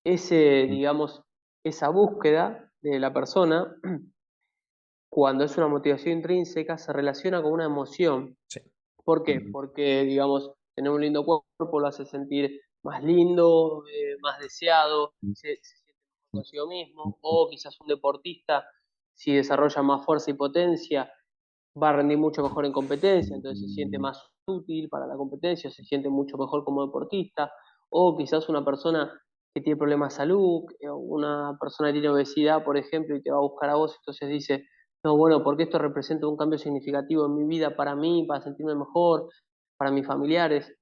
digamos, esa búsqueda de la persona, cuando es una motivación intrínseca, se relaciona con una emoción. Sí. ¿Por qué? Porque, digamos, tener un lindo cuerpo lo hace sentir más lindo, más deseado, se siente mejor consigo mismo, o quizás un deportista, si desarrolla más fuerza y potencia, va a rendir mucho mejor en competencia, entonces se siente más útil para la competencia, se siente mucho mejor como deportista, o quizás una persona que tiene problemas de salud, una persona que tiene obesidad, por ejemplo, y te va a buscar a vos, entonces dice, no, bueno, porque esto representa un cambio significativo en mi vida para mí, para sentirme mejor, para mis familiares.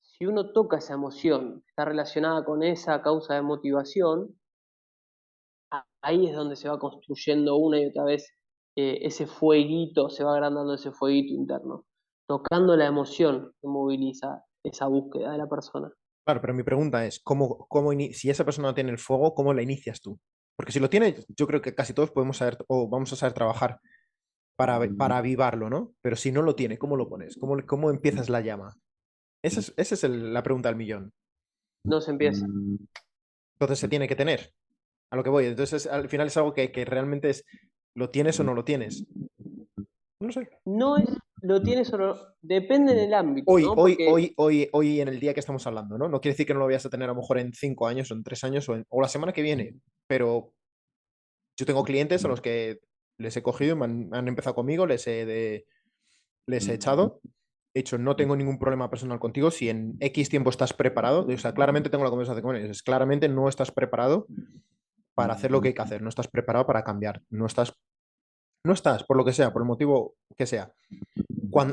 Si uno toca esa emoción, está relacionada con esa causa de motivación, ahí es donde se va construyendo una y otra vez ese fueguito, se va agrandando ese fueguito interno, tocando la emoción que moviliza esa búsqueda de la persona. Claro, pero mi pregunta es, si esa persona no tiene el fuego, ¿cómo la inicias tú? Porque si lo tiene, yo creo que casi todos podemos saber o vamos a saber trabajar para avivarlo, ¿no? Pero si no lo tiene, ¿cómo lo pones? ¿Cómo empiezas la llama? Esa es la pregunta del millón. No se empieza. Entonces se tiene que tener, a lo que voy. Entonces al final es algo que realmente es, ¿lo tienes o no lo tienes? No sé. No es, lo tiene solo, depende del ámbito, Hoy, ¿no? hoy, Porque hoy, hoy, hoy, en el día que estamos hablando, ¿no? No quiere decir que no lo vayas a tener a lo mejor en 5 años o en 3 años o la semana que viene, pero yo tengo clientes a los que les he cogido, han empezado conmigo, les he echado he dicho, no tengo ningún problema personal contigo si en X tiempo estás preparado. O sea, claramente tengo la conversación con ellos. Claramente no estás preparado para hacer lo que hay que hacer. No estás preparado para cambiar. No estás, por lo que sea, por el motivo que sea.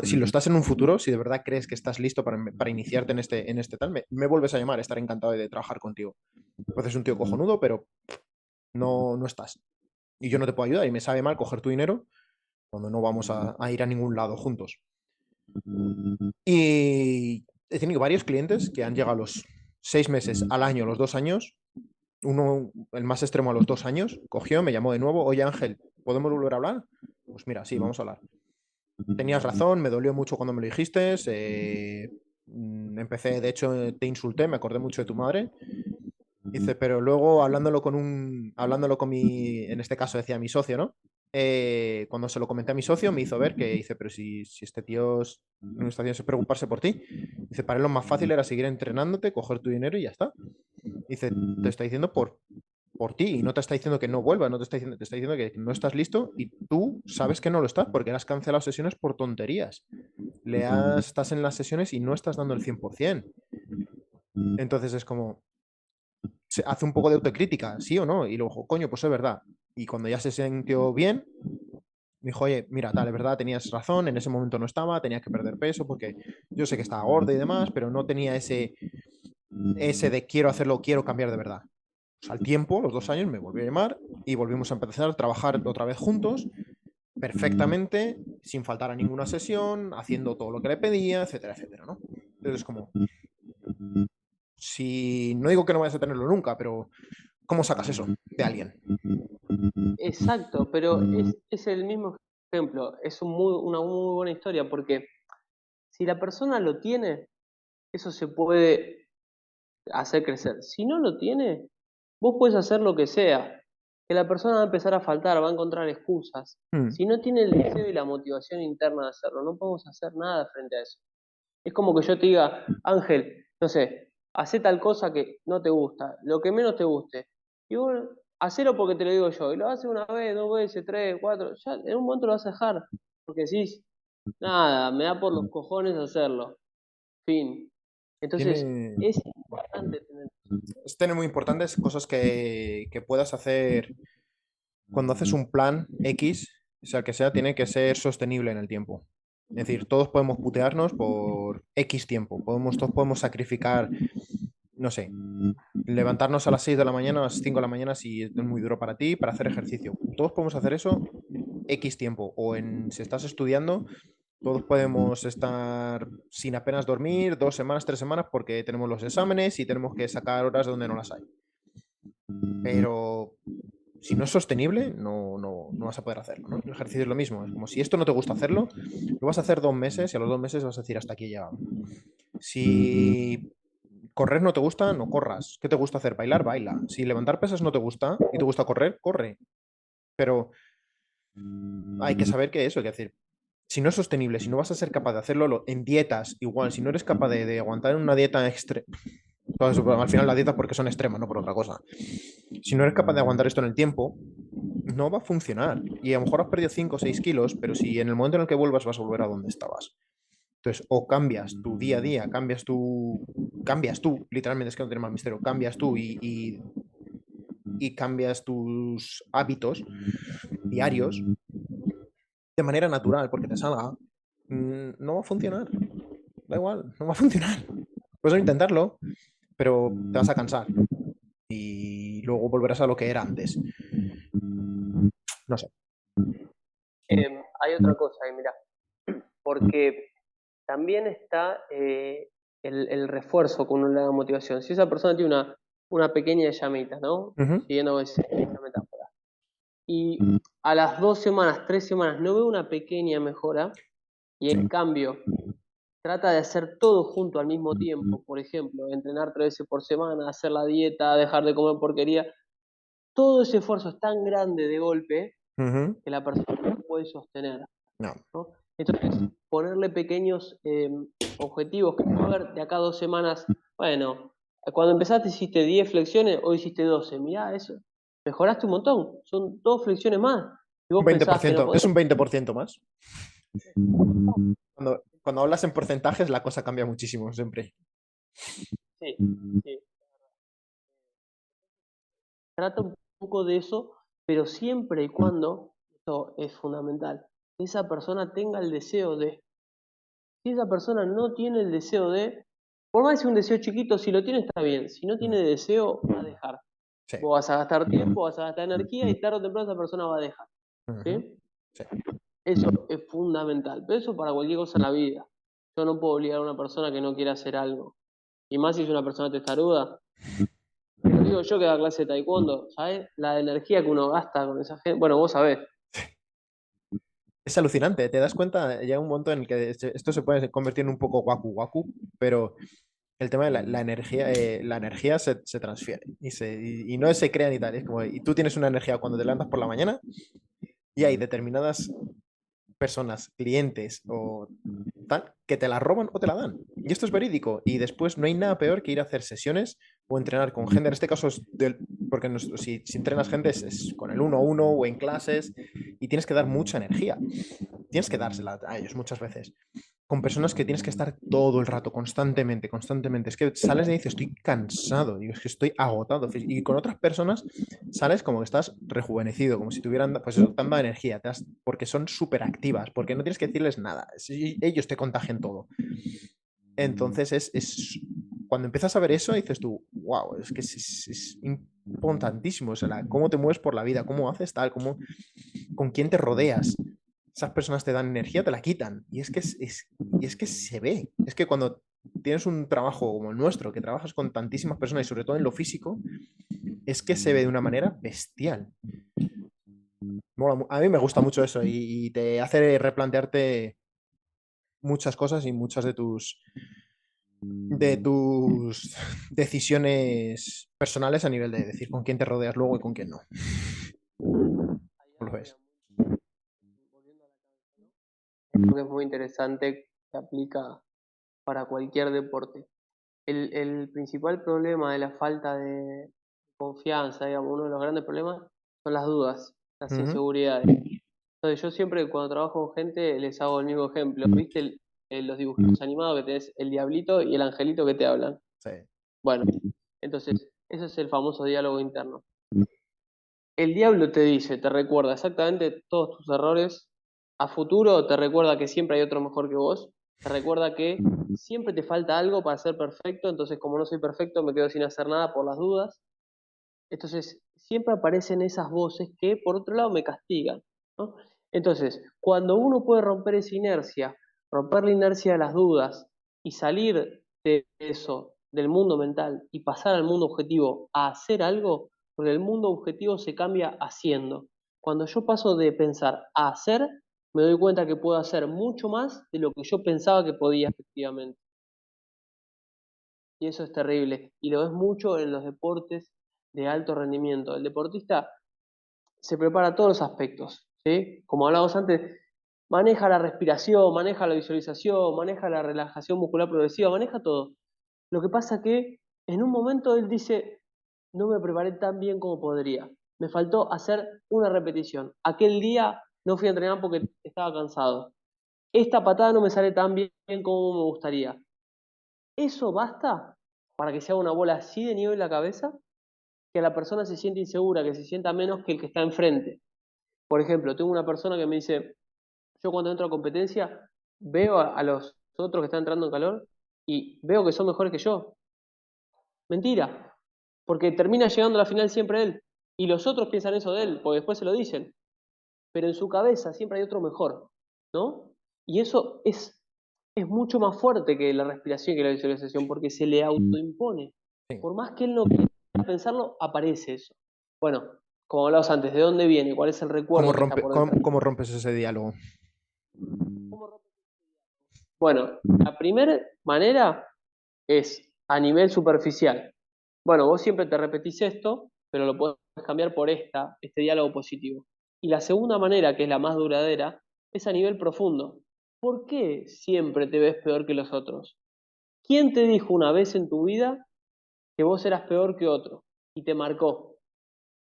Si lo estás en un futuro, si de verdad crees que estás listo para iniciarte en este tal, me vuelves a llamar, estaré encantado de trabajar contigo. Pues es un tío cojonudo, pero no estás. Y yo no te puedo ayudar y me sabe mal coger tu dinero cuando no vamos a ir a ningún lado juntos. Y he tenido varios clientes que han llegado a los 6 meses, al año, los 2 años. Uno, el más extremo, a los 2 años, cogió, me llamó de nuevo. Oye, Ángel, ¿podemos volver a hablar? Pues mira, sí, vamos a hablar. Tenías razón, me dolió mucho cuando me lo dijiste. Empecé, de hecho, te insulté, me acordé mucho de tu madre. Dice, pero luego hablándolo con mi, en este caso decía mi socio, ¿no? Cuando se lo comenté a mi socio, me hizo ver que dice, pero si este tío no está haciendo preocuparse por ti. Dice, para él lo más fácil era seguir entrenándote, coger tu dinero y ya está. Dice, te está diciendo por ti y no te está diciendo que no vuelvas, no te está diciendo que no estás listo y tú sabes que no lo estás porque le has cancelado sesiones por tonterías. Estás en las sesiones y no estás dando el 100%. Entonces es como, se hace un poco de autocrítica, ¿sí o no? Y luego, coño, pues es verdad. Y cuando ya se sintió bien, me dijo, oye, mira, tal, es verdad, tenías razón, en ese momento no estaba, tenía que perder peso porque yo sé que estaba gorda y demás, pero no tenía ese de quiero hacerlo, quiero cambiar de verdad. Pues al tiempo, los 2 años, me volvió a llamar y volvimos a empezar a trabajar otra vez juntos, perfectamente, sin faltar a ninguna sesión, haciendo todo lo que le pedía, etcétera, etcétera, ¿no? Entonces, como, si no digo que no vayas a tenerlo nunca, pero ¿cómo sacas eso de alguien? Exacto, pero es el mismo ejemplo, es una muy buena historia, porque si la persona lo tiene, eso se puede hacer crecer. Si no lo tiene, vos puedes hacer lo que sea, que la persona va a empezar a faltar, va a encontrar excusas. Si no tiene el deseo y la motivación interna de hacerlo, no podemos hacer nada frente a eso. Es como que yo te diga, Ángel, no sé, hacé tal cosa que no te gusta, lo que menos te guste. Y vos, hacelo porque te lo digo yo. Y lo haces una vez, 2 veces, 3, 4, ya en un momento lo vas a dejar. Porque decís, nada, me da por los cojones hacerlo. Fin. Entonces, Tiene, es importante tener. es tener muy importantes cosas que puedas hacer cuando haces un plan X, sea el que sea, tiene que ser sostenible en el tiempo. Es decir, todos podemos putearnos por X tiempo. Todos podemos sacrificar, no sé, levantarnos a las 6 de la mañana, a las 5 de la mañana si es muy duro para ti, para hacer ejercicio. Todos podemos hacer eso X tiempo. Si estás estudiando, todos podemos estar sin apenas dormir 2 semanas, 3 semanas porque tenemos los exámenes y tenemos que sacar horas donde no las hay. Pero si no es sostenible, no vas a poder hacerlo, ¿no? El ejercicio es lo mismo. Es como si esto no te gusta hacerlo, lo vas a hacer 2 meses y a los 2 meses vas a decir hasta aquí he llegado. Si correr no te gusta, no corras. ¿Qué te gusta hacer? Bailar, baila. Si levantar pesas no te gusta y te gusta correr, corre. Pero hay que saber que eso, hay que decir, si no es sostenible, si no vas a ser capaz de hacerlo en dietas, igual, si no eres capaz de aguantar en una dieta extrema, al final la dieta porque son extremas, no por otra cosa. Si no eres capaz de aguantar esto en el tiempo, no va a funcionar. Y a lo mejor has perdido 5 o 6 kilos, pero si en el momento en el que vuelvas vas a volver a donde estabas. Entonces, o cambias tu día a día, cambias tú, literalmente es que no tiene más misterio, cambias tú y cambias tus hábitos diarios de manera natural, porque te salga, no va a funcionar. Da igual, no va a funcionar. Puedes intentarlo, pero te vas a cansar. Y luego volverás a lo que era antes. No sé. Hay otra cosa ahí, mira, porque también está el refuerzo con una motivación. Si esa persona tiene una pequeña llamita, ¿no? Siguiendo esa metáfora. Y a las 2 semanas, 3 semanas no ve una pequeña mejora y en cambio trata de hacer todo junto al mismo tiempo, por ejemplo, entrenar 3 veces por semana, hacer la dieta, dejar de comer porquería, todo ese esfuerzo es tan grande de golpe que la persona no puede sostener. No. ¿No? Entonces, ponerle pequeños objetivos, que a ver, de acá a 2 semanas, bueno, cuando empezaste hiciste 10 flexiones, hoy hiciste 12, mirá eso, mejoraste un montón, son 2 flexiones más. Y vos Un pensás que no 20%, podés. es un 20% más. Cuando hablas en porcentajes, la cosa cambia muchísimo siempre. Sí, sí. Trata un poco de eso, pero siempre y cuando, esto es fundamental, esa persona tenga el deseo de. Si esa persona no tiene el deseo de, por más que sea un deseo chiquito, si lo tiene está bien. Si no Mm, tiene deseo, va a dejar. sí. Vos vas a gastar tiempo, vas a gastar energía y tarde o temprano esa persona va a dejar. Ujú, ¿Sí? sí. Eso es fundamental. Pero eso para cualquier cosa en la vida. Yo no puedo obligar a una persona que no quiera hacer algo. Y más si es una persona testaruda. Te lo digo yo que da clase de taekwondo, ¿sabes? La energía que uno gasta con esa gente. Bueno, vos sabés. Es alucinante, ¿te das cuenta? Llega un momento en el que esto se puede convertir en un poco waku waku, pero el tema de la energía se transfiere y no se crea ni tal. Es como, y tú tienes una energía cuando te levantas por la mañana y hay determinadas personas, clientes o tal, que te la roban o te la dan. Y esto es verídico. Y después no hay nada peor que ir a hacer sesiones o entrenar con gente. En este caso es porque si entrenas gente es con el uno a uno o en clases y tienes que dar mucha energía. Tienes que dársela a ellos muchas veces con personas que tienes que estar todo el rato, constantemente, constantemente. Es que sales de ahí y dices, estoy cansado, digo, es que estoy agotado. Y con otras personas sales como que estás rejuvenecido, como si tuvieran, pues eso, tanta energía, porque son súper activas, porque no tienes que decirles nada, ellos te contagian todo. Entonces cuando empiezas a ver eso, dices tú, wow, es que es importantísimo, o sea, cómo te mueves por la vida, cómo haces tal, con quién te rodeas. Esas personas te dan energía, te la quitan. Y es que se ve. Es que cuando tienes un trabajo como el nuestro, que trabajas con tantísimas personas y sobre todo en lo físico, es que se ve de una manera bestial. A mí me gusta mucho eso y te hace replantearte muchas cosas y muchas de tus decisiones personales a nivel de decir con quién te rodeas luego y con quién no. Hay ¿Cómo lo algo, mira, ves? volviendo a la cabeza, ¿no? Creo que es muy interesante, que aplica para cualquier deporte. El principal problema de la falta de confianza, digamos, uno de los grandes problemas son las dudas, las Ujú. inseguridades. Entonces yo siempre cuando trabajo con gente les hago el mismo ejemplo. ¿Viste los dibujitos animados que tenés el diablito y el angelito que te hablan? Sí. Bueno, entonces ese es el famoso diálogo interno. El diablo te dice, te recuerda exactamente todos tus errores. A futuro te recuerda que siempre hay otro mejor que vos. Te recuerda que siempre te falta algo para ser perfecto. Entonces, como no soy perfecto, me quedo sin hacer nada por las dudas. Entonces, siempre aparecen esas voces que, por otro lado, me castigan, ¿no? Entonces, cuando uno puede romper la inercia de las dudas y salir de eso, del mundo mental, y pasar al mundo objetivo a hacer algo, porque el mundo objetivo se cambia haciendo. Cuando yo paso de pensar a hacer, me doy cuenta que puedo hacer mucho más de lo que yo pensaba que podía efectivamente. Y eso es terrible. Y lo ves mucho en los deportes de alto rendimiento. El deportista se prepara todos los aspectos, ¿sí? Como hablábamos antes, maneja la respiración, maneja la visualización, maneja la relajación muscular progresiva, maneja todo. Lo que pasa que en un momento él dice, no me preparé tan bien como podría. Me faltó hacer una repetición. Aquel día no fui a entrenar porque estaba cansado. Esta patada no me sale tan bien como me gustaría. Eso basta para que se haga una bola así de nieve en la cabeza, que la persona se siente insegura, que se sienta menos que el que está enfrente. Por ejemplo, tengo una persona que me dice, yo cuando entro a competencia veo a los otros que están entrando en calor y veo que son mejores que yo. Mentira, porque termina llegando a la final siempre él. Y los otros piensan eso de él, porque después se lo dicen. Pero en su cabeza siempre hay otro mejor, ¿no? Y eso es mucho más fuerte que la respiración y que la visualización, porque se le autoimpone. Sí. Por más que él no quiera pensarlo, aparece eso. Bueno, como hablabas antes, ¿de dónde viene? ¿Cuál es el ¿Cómo, recuerdo que está por detrás? cómo rompes ese diálogo? Bueno, la primera manera es a nivel superficial. Bueno, vos siempre te repetís esto, pero lo podés cambiar por este diálogo positivo. Y la segunda manera, que es la más duradera, es a nivel profundo. ¿Por qué siempre te ves peor que los otros? ¿Quién te dijo una vez en tu vida que vos eras peor que otro y te marcó?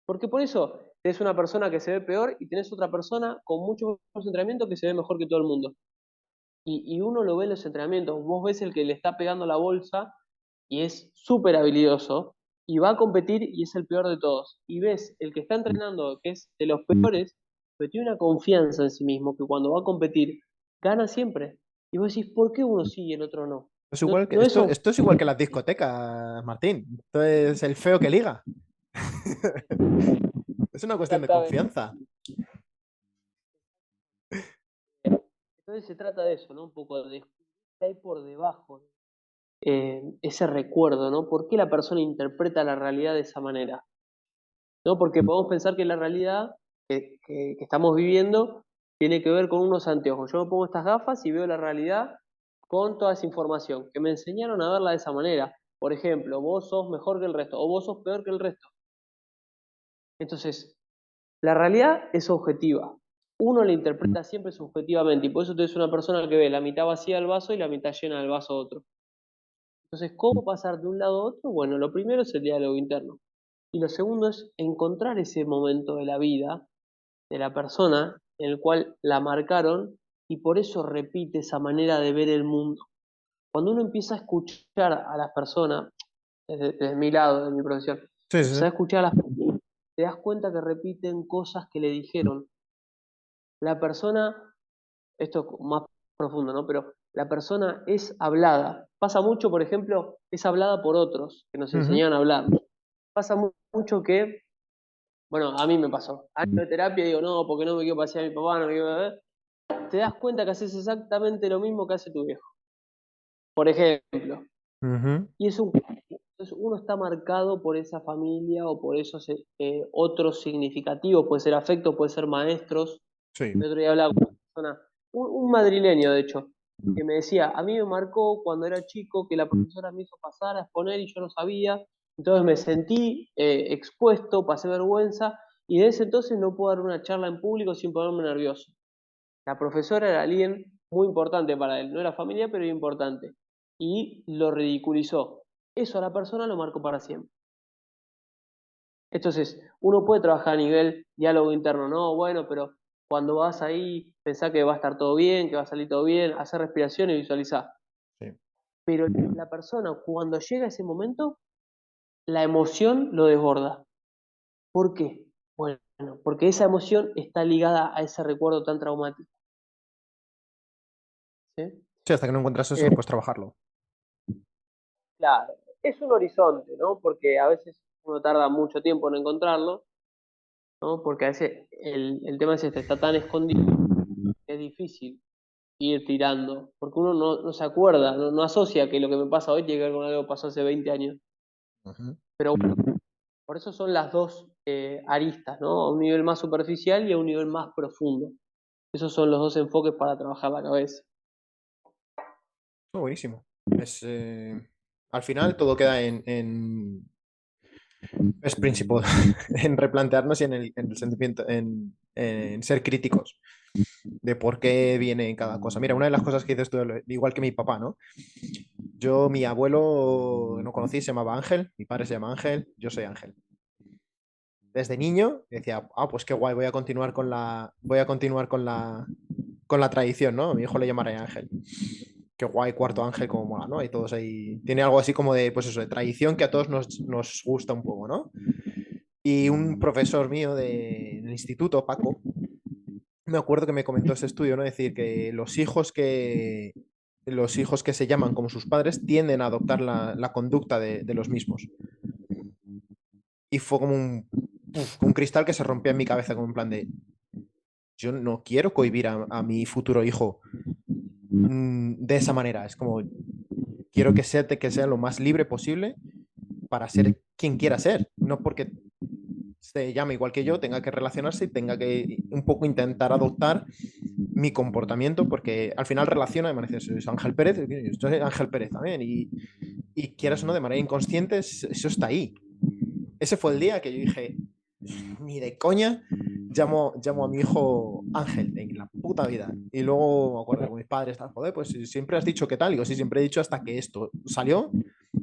Porque por eso tenés una persona que se ve peor y tenés otra persona con mucho más entrenamiento que se ve mejor que todo el mundo. y uno lo ve en los entrenamientos. Vos ves el que le está pegando la bolsa y es súper habilidoso y va a competir y es el peor de todos. Y ves el que está entrenando, que es de los peores, pero tiene una confianza en sí mismo que cuando va a competir gana siempre. Y vos decís, ¿por qué uno sí y el otro no? Es No, igual que, no es esto es igual que las discotecas, Martín. Esto es el feo que liga. Es una cuestión de exactamente. confianza. Entonces se trata de eso, ¿no? Un poco de qué hay por debajo ese recuerdo, ¿no? ¿Por qué la persona interpreta la realidad de esa manera? ¿No? Porque podemos pensar que la realidad que estamos viviendo tiene que ver con unos anteojos. Yo me pongo estas gafas y veo la realidad con toda esa información, que me enseñaron a verla de esa manera. Por ejemplo, vos sos mejor que el resto o vos sos peor que el resto. Entonces, la realidad es objetiva. Uno la interpreta siempre subjetivamente y por eso tú eres una persona que ve la mitad vacía del vaso y la mitad llena del vaso otro. Entonces, ¿cómo pasar de un lado a otro? Bueno, lo primero es el diálogo interno. Y lo segundo es encontrar ese momento de la vida de la persona en el cual la marcaron y por eso repite esa manera de ver el mundo. Cuando uno empieza a escuchar a las personas, desde mi lado, de mi profesión, Sí, sí, empieza a sí. escuchar a las personas, te das cuenta que repiten cosas que le dijeron. La persona, esto es más profundo, ¿no? Pero la persona es hablada. Pasa mucho, por ejemplo, es hablada por otros que nos Ujú. enseñaron a hablar. Pasa mucho que, bueno, a mí me pasó. Años de terapia digo, no, porque no me quiero pasear a mi papá, no me quiero ver. Te das cuenta que haces exactamente lo mismo que hace tu viejo, por ejemplo. Ujú. Y entonces uno está marcado por esa familia o por esos otros significativos, puede ser afecto, puede ser maestros. Sí. El otro día hablaba con una persona, un madrileño de hecho, que me decía, a mí me marcó cuando era chico que la profesora me hizo pasar a exponer y yo no sabía, entonces me sentí expuesto, pasé vergüenza y desde ese entonces no puedo dar una charla en público sin ponerme nervioso. La profesora era alguien muy importante para él, no era familia, pero era importante. Y lo ridiculizó. Eso a la persona lo marcó para siempre. Entonces, uno puede trabajar a nivel diálogo interno, no, bueno, pero cuando vas ahí, pensá que va a estar todo bien, que va a salir todo bien, hacer respiración y visualizar. Sí. Pero la persona, cuando llega ese momento, la emoción lo desborda. ¿Por qué? Bueno, porque esa emoción está ligada a ese recuerdo tan traumático. ¿Sí? Sí, hasta que no encuentras eso, Eh, no puedes trabajarlo. Claro, es un horizonte, ¿no? Porque a veces uno tarda mucho tiempo en encontrarlo, ¿no? Porque a veces el tema es este, está tan escondido que es difícil ir tirando, porque uno no se acuerda, no asocia que lo que me pasa hoy tiene que ver con algo que pasó hace 20 años. Ujú. Pero bueno, por eso son las dos aristas, ¿no? A un nivel más superficial y a un nivel más profundo. Esos son los dos enfoques para trabajar la cabeza. Oh, buenísimo. Al final todo queda es principio en replantearnos y en el sentimiento, en ser críticos de por qué viene cada cosa. Mira, una de las cosas que dices tú, igual que mi papá, ¿no? Mi abuelo no conocí, se llamaba Ángel, mi padre se llama Ángel, yo soy Ángel. Desde niño decía, pues qué guay, voy a continuar con la tradición, ¿no? A mi hijo le llamaré Ángel. Qué guay, cuarto Ángel, como mola, ¿no? Y todos ahí. Tiene algo así como de, pues eso, de tradición que a todos nos gusta un poco, ¿no? Y un profesor mío del instituto, Paco, me acuerdo que me comentó ese estudio, ¿no? Es decir, que los hijos que se llaman como sus padres tienden a adoptar la conducta de los mismos. Y fue como un cristal que se rompía en mi cabeza, como en plan de, yo no quiero cohibir a mi futuro hijo de esa manera. Es como, quiero que sea lo más libre posible para ser quien quiera ser, no porque se llame igual que yo, tenga que relacionarse y tenga que un poco intentar adoptar mi comportamiento, porque al final relaciona de manera, soy Ángel Pérez, yo soy Ángel Pérez también, y quieras o no, de manera inconsciente, eso está ahí. Ese fue el día que yo dije, ni de coña, llamo a mi hijo Ángel en la puta vida. Y luego me acuerdo con mis padres, tal, joder, pues si siempre has dicho qué tal. Digo, sí, siempre he dicho hasta que esto salió,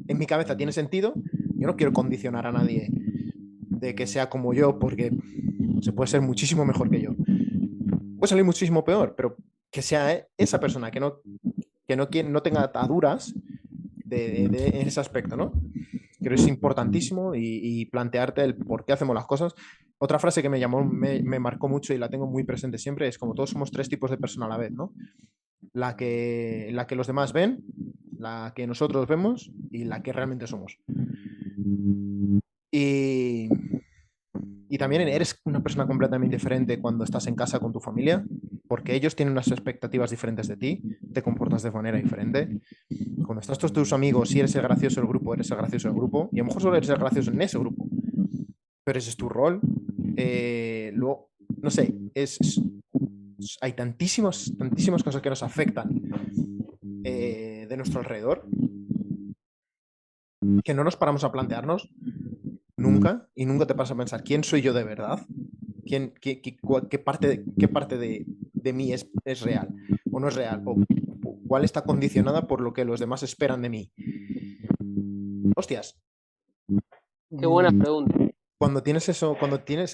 en mi cabeza tiene sentido. Yo no quiero condicionar a nadie de que sea como yo, porque se puede ser muchísimo mejor que yo. Puede salir muchísimo peor, pero que sea esa persona, no tenga ataduras en ese aspecto, ¿no? Creo que es importantísimo y plantearte el por qué hacemos las cosas. Otra frase que me marcó mucho y la tengo muy presente siempre es como todos somos tres tipos de persona a la vez, ¿no? La que los demás ven, la que nosotros vemos y la que realmente somos. Y, y también eres una persona completamente diferente cuando estás en casa con tu familia, porque ellos tienen unas expectativas diferentes de ti, te comportas de manera diferente. Cuando estás con tus amigos, si eres el gracioso del grupo, eres el gracioso del grupo, y a lo mejor solo eres el gracioso en ese grupo, pero ese es tu rol. Luego, no sé, hay tantísimas cosas que nos afectan de nuestro alrededor que no nos paramos a plantearnos nunca y nunca te paras a pensar quién soy yo de verdad, qué parte de mí es real o no es real, o cuál está condicionada por lo que los demás esperan de mí. Hostias. Qué buena pregunta. Cuando tienes eso,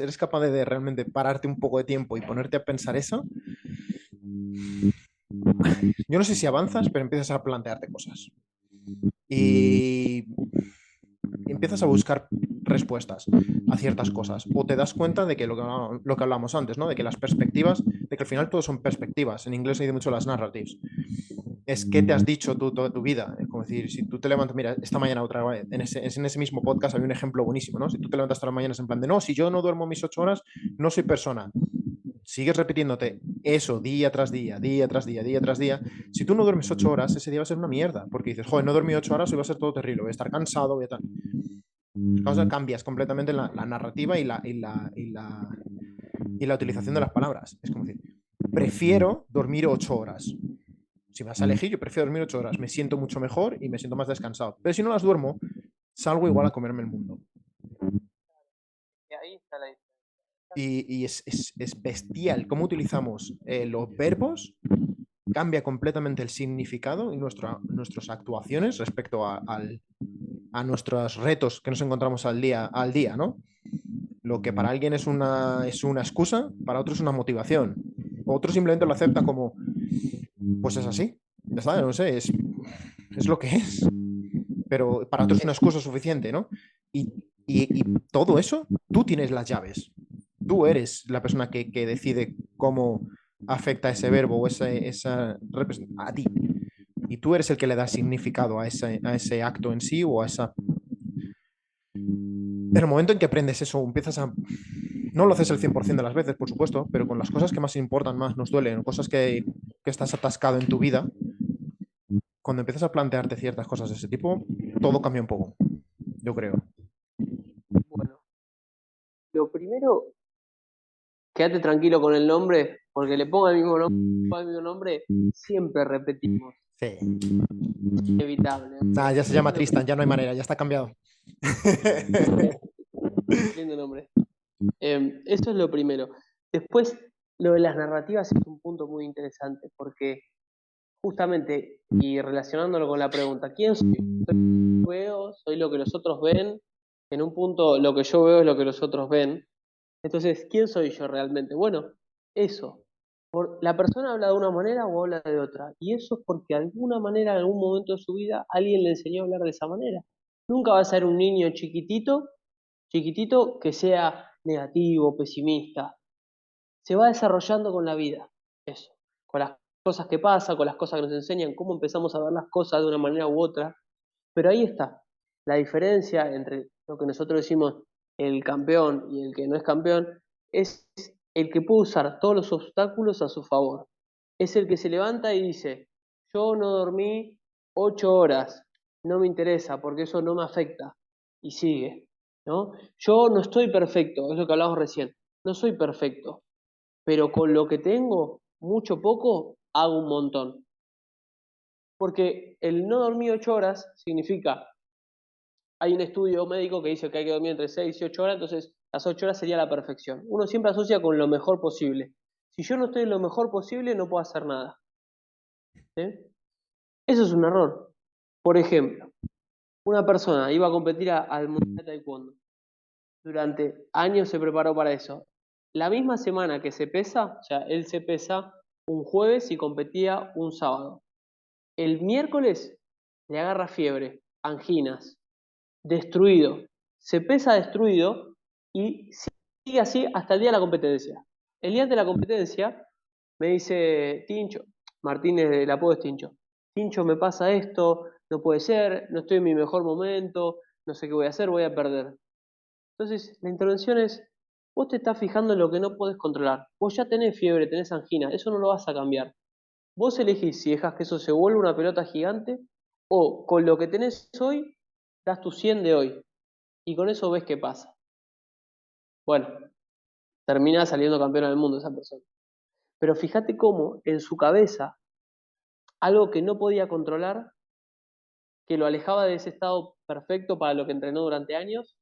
eres capaz de realmente pararte un poco de tiempo y ponerte a pensar eso, yo no sé si avanzas, pero empiezas a plantearte cosas. Y empiezas a buscar respuestas a ciertas cosas. O te das cuenta de que lo que hablamos antes, ¿no? De que las perspectivas, de que al final todo son perspectivas. En inglés se dice mucho las narratives. Es qué te has dicho tú toda tu vida. Es como decir, si tú te levantas, mira, esta mañana otra vez, en ese mismo podcast había un ejemplo buenísimo, ¿no? Si tú te levantas todas las mañanas en plan de, no, si yo no duermo mis 8 horas, no soy persona. Sigues repitiéndote eso día tras día, día tras día, día tras día. Si tú no duermes 8 horas, ese día va a ser una mierda, porque dices, joder, no dormí 8 horas y va a ser todo terrible, voy a estar cansado, voy a tal. Cambias completamente la narrativa y la utilización de las palabras. Es como decir, prefiero dormir 8 horas. Si me vas a elegir, yo prefiero dormir 8 horas. Me siento mucho mejor y me siento más descansado. Pero si no las duermo, salgo igual a comerme el mundo. Y ahí está la diferencia. Y es bestial cómo utilizamos los verbos, cambia completamente el significado y nuestras actuaciones respecto a nuestros retos que nos encontramos al día, ¿no? Lo que para alguien es una excusa, para otro es una motivación. Otro simplemente lo acepta como, pues es así, ya está, no sé, es lo que es. Pero para otros es una excusa suficiente, ¿no? Y todo eso, tú tienes las llaves. Tú eres la persona que decide cómo afecta ese verbo o esa a ti. Y tú eres el que le da significado a ese acto en sí o a esa... En el momento en que aprendes eso, empiezas a... No lo haces el 100% de las veces, por supuesto, pero con las cosas que más importan, más nos duelen, cosas que estás atascado en tu vida, cuando empiezas a plantearte ciertas cosas de ese tipo, todo cambia un poco, yo creo. Bueno, lo primero, quédate tranquilo con el nombre, porque le ponga el mismo nombre, siempre repetimos. Sí. Inevitable. Nah, ya se llama Tristan, ya no hay manera, ya está cambiado. Lindo nombre. Eso es lo primero. Después, lo de las narrativas es un punto muy interesante, porque justamente, y relacionándolo con la pregunta, ¿quién soy? Soy lo que los otros ven. En un punto, lo que yo veo es lo que los otros ven. Entonces, ¿quién soy yo realmente? Bueno, eso. La persona habla de una manera o habla de otra. Y eso es porque de alguna manera, en algún momento de su vida, alguien le enseñó a hablar de esa manera. Nunca va a ser un niño chiquitito que sea negativo, pesimista. Se va desarrollando con la vida. Eso. Con las cosas que pasan, con las cosas que nos enseñan, cómo empezamos a ver las cosas de una manera u otra. Pero ahí está. La diferencia entre lo que nosotros decimos el campeón y el que no es campeón es el que puede usar todos los obstáculos a su favor. Es el que se levanta y dice, yo no dormí 8 horas, no me interesa porque eso no me afecta. Y sigue, ¿no? Yo no estoy perfecto, es lo que hablamos recién, no soy perfecto, pero con lo que tengo, mucho poco, hago un montón. Porque el no dormir 8 horas significa, hay un estudio médico que dice que hay que dormir entre 6 y 8 horas, entonces las 8 horas sería la perfección. Uno siempre asocia con lo mejor posible. Si yo no estoy en lo mejor posible, no puedo hacer nada. ¿Sí? Eso es un error. Por ejemplo, una persona iba a competir al Mundial de Taekwondo. Durante años se preparó para eso. La misma semana que se pesa, o sea, él se pesa un jueves y competía un sábado. El miércoles le agarra fiebre, anginas, destruido. Se pesa destruido y sigue así hasta el día de la competencia. El día de la competencia me dice Tincho, Martínez, el apodo es Tincho. Tincho, me pasa esto, no puede ser, no estoy en mi mejor momento, no sé qué voy a hacer, voy a perder. Entonces, la intervención es, vos te estás fijando en lo que no podés controlar. Vos ya tenés fiebre, tenés angina, eso no lo vas a cambiar. Vos elegís si dejas que eso se vuelva una pelota gigante o con lo que tenés hoy, das tu 100 de hoy. Y con eso ves qué pasa. Bueno, termina saliendo campeona del mundo esa persona. Pero fíjate cómo en su cabeza, algo que no podía controlar, que lo alejaba de ese estado perfecto para lo que entrenó durante años,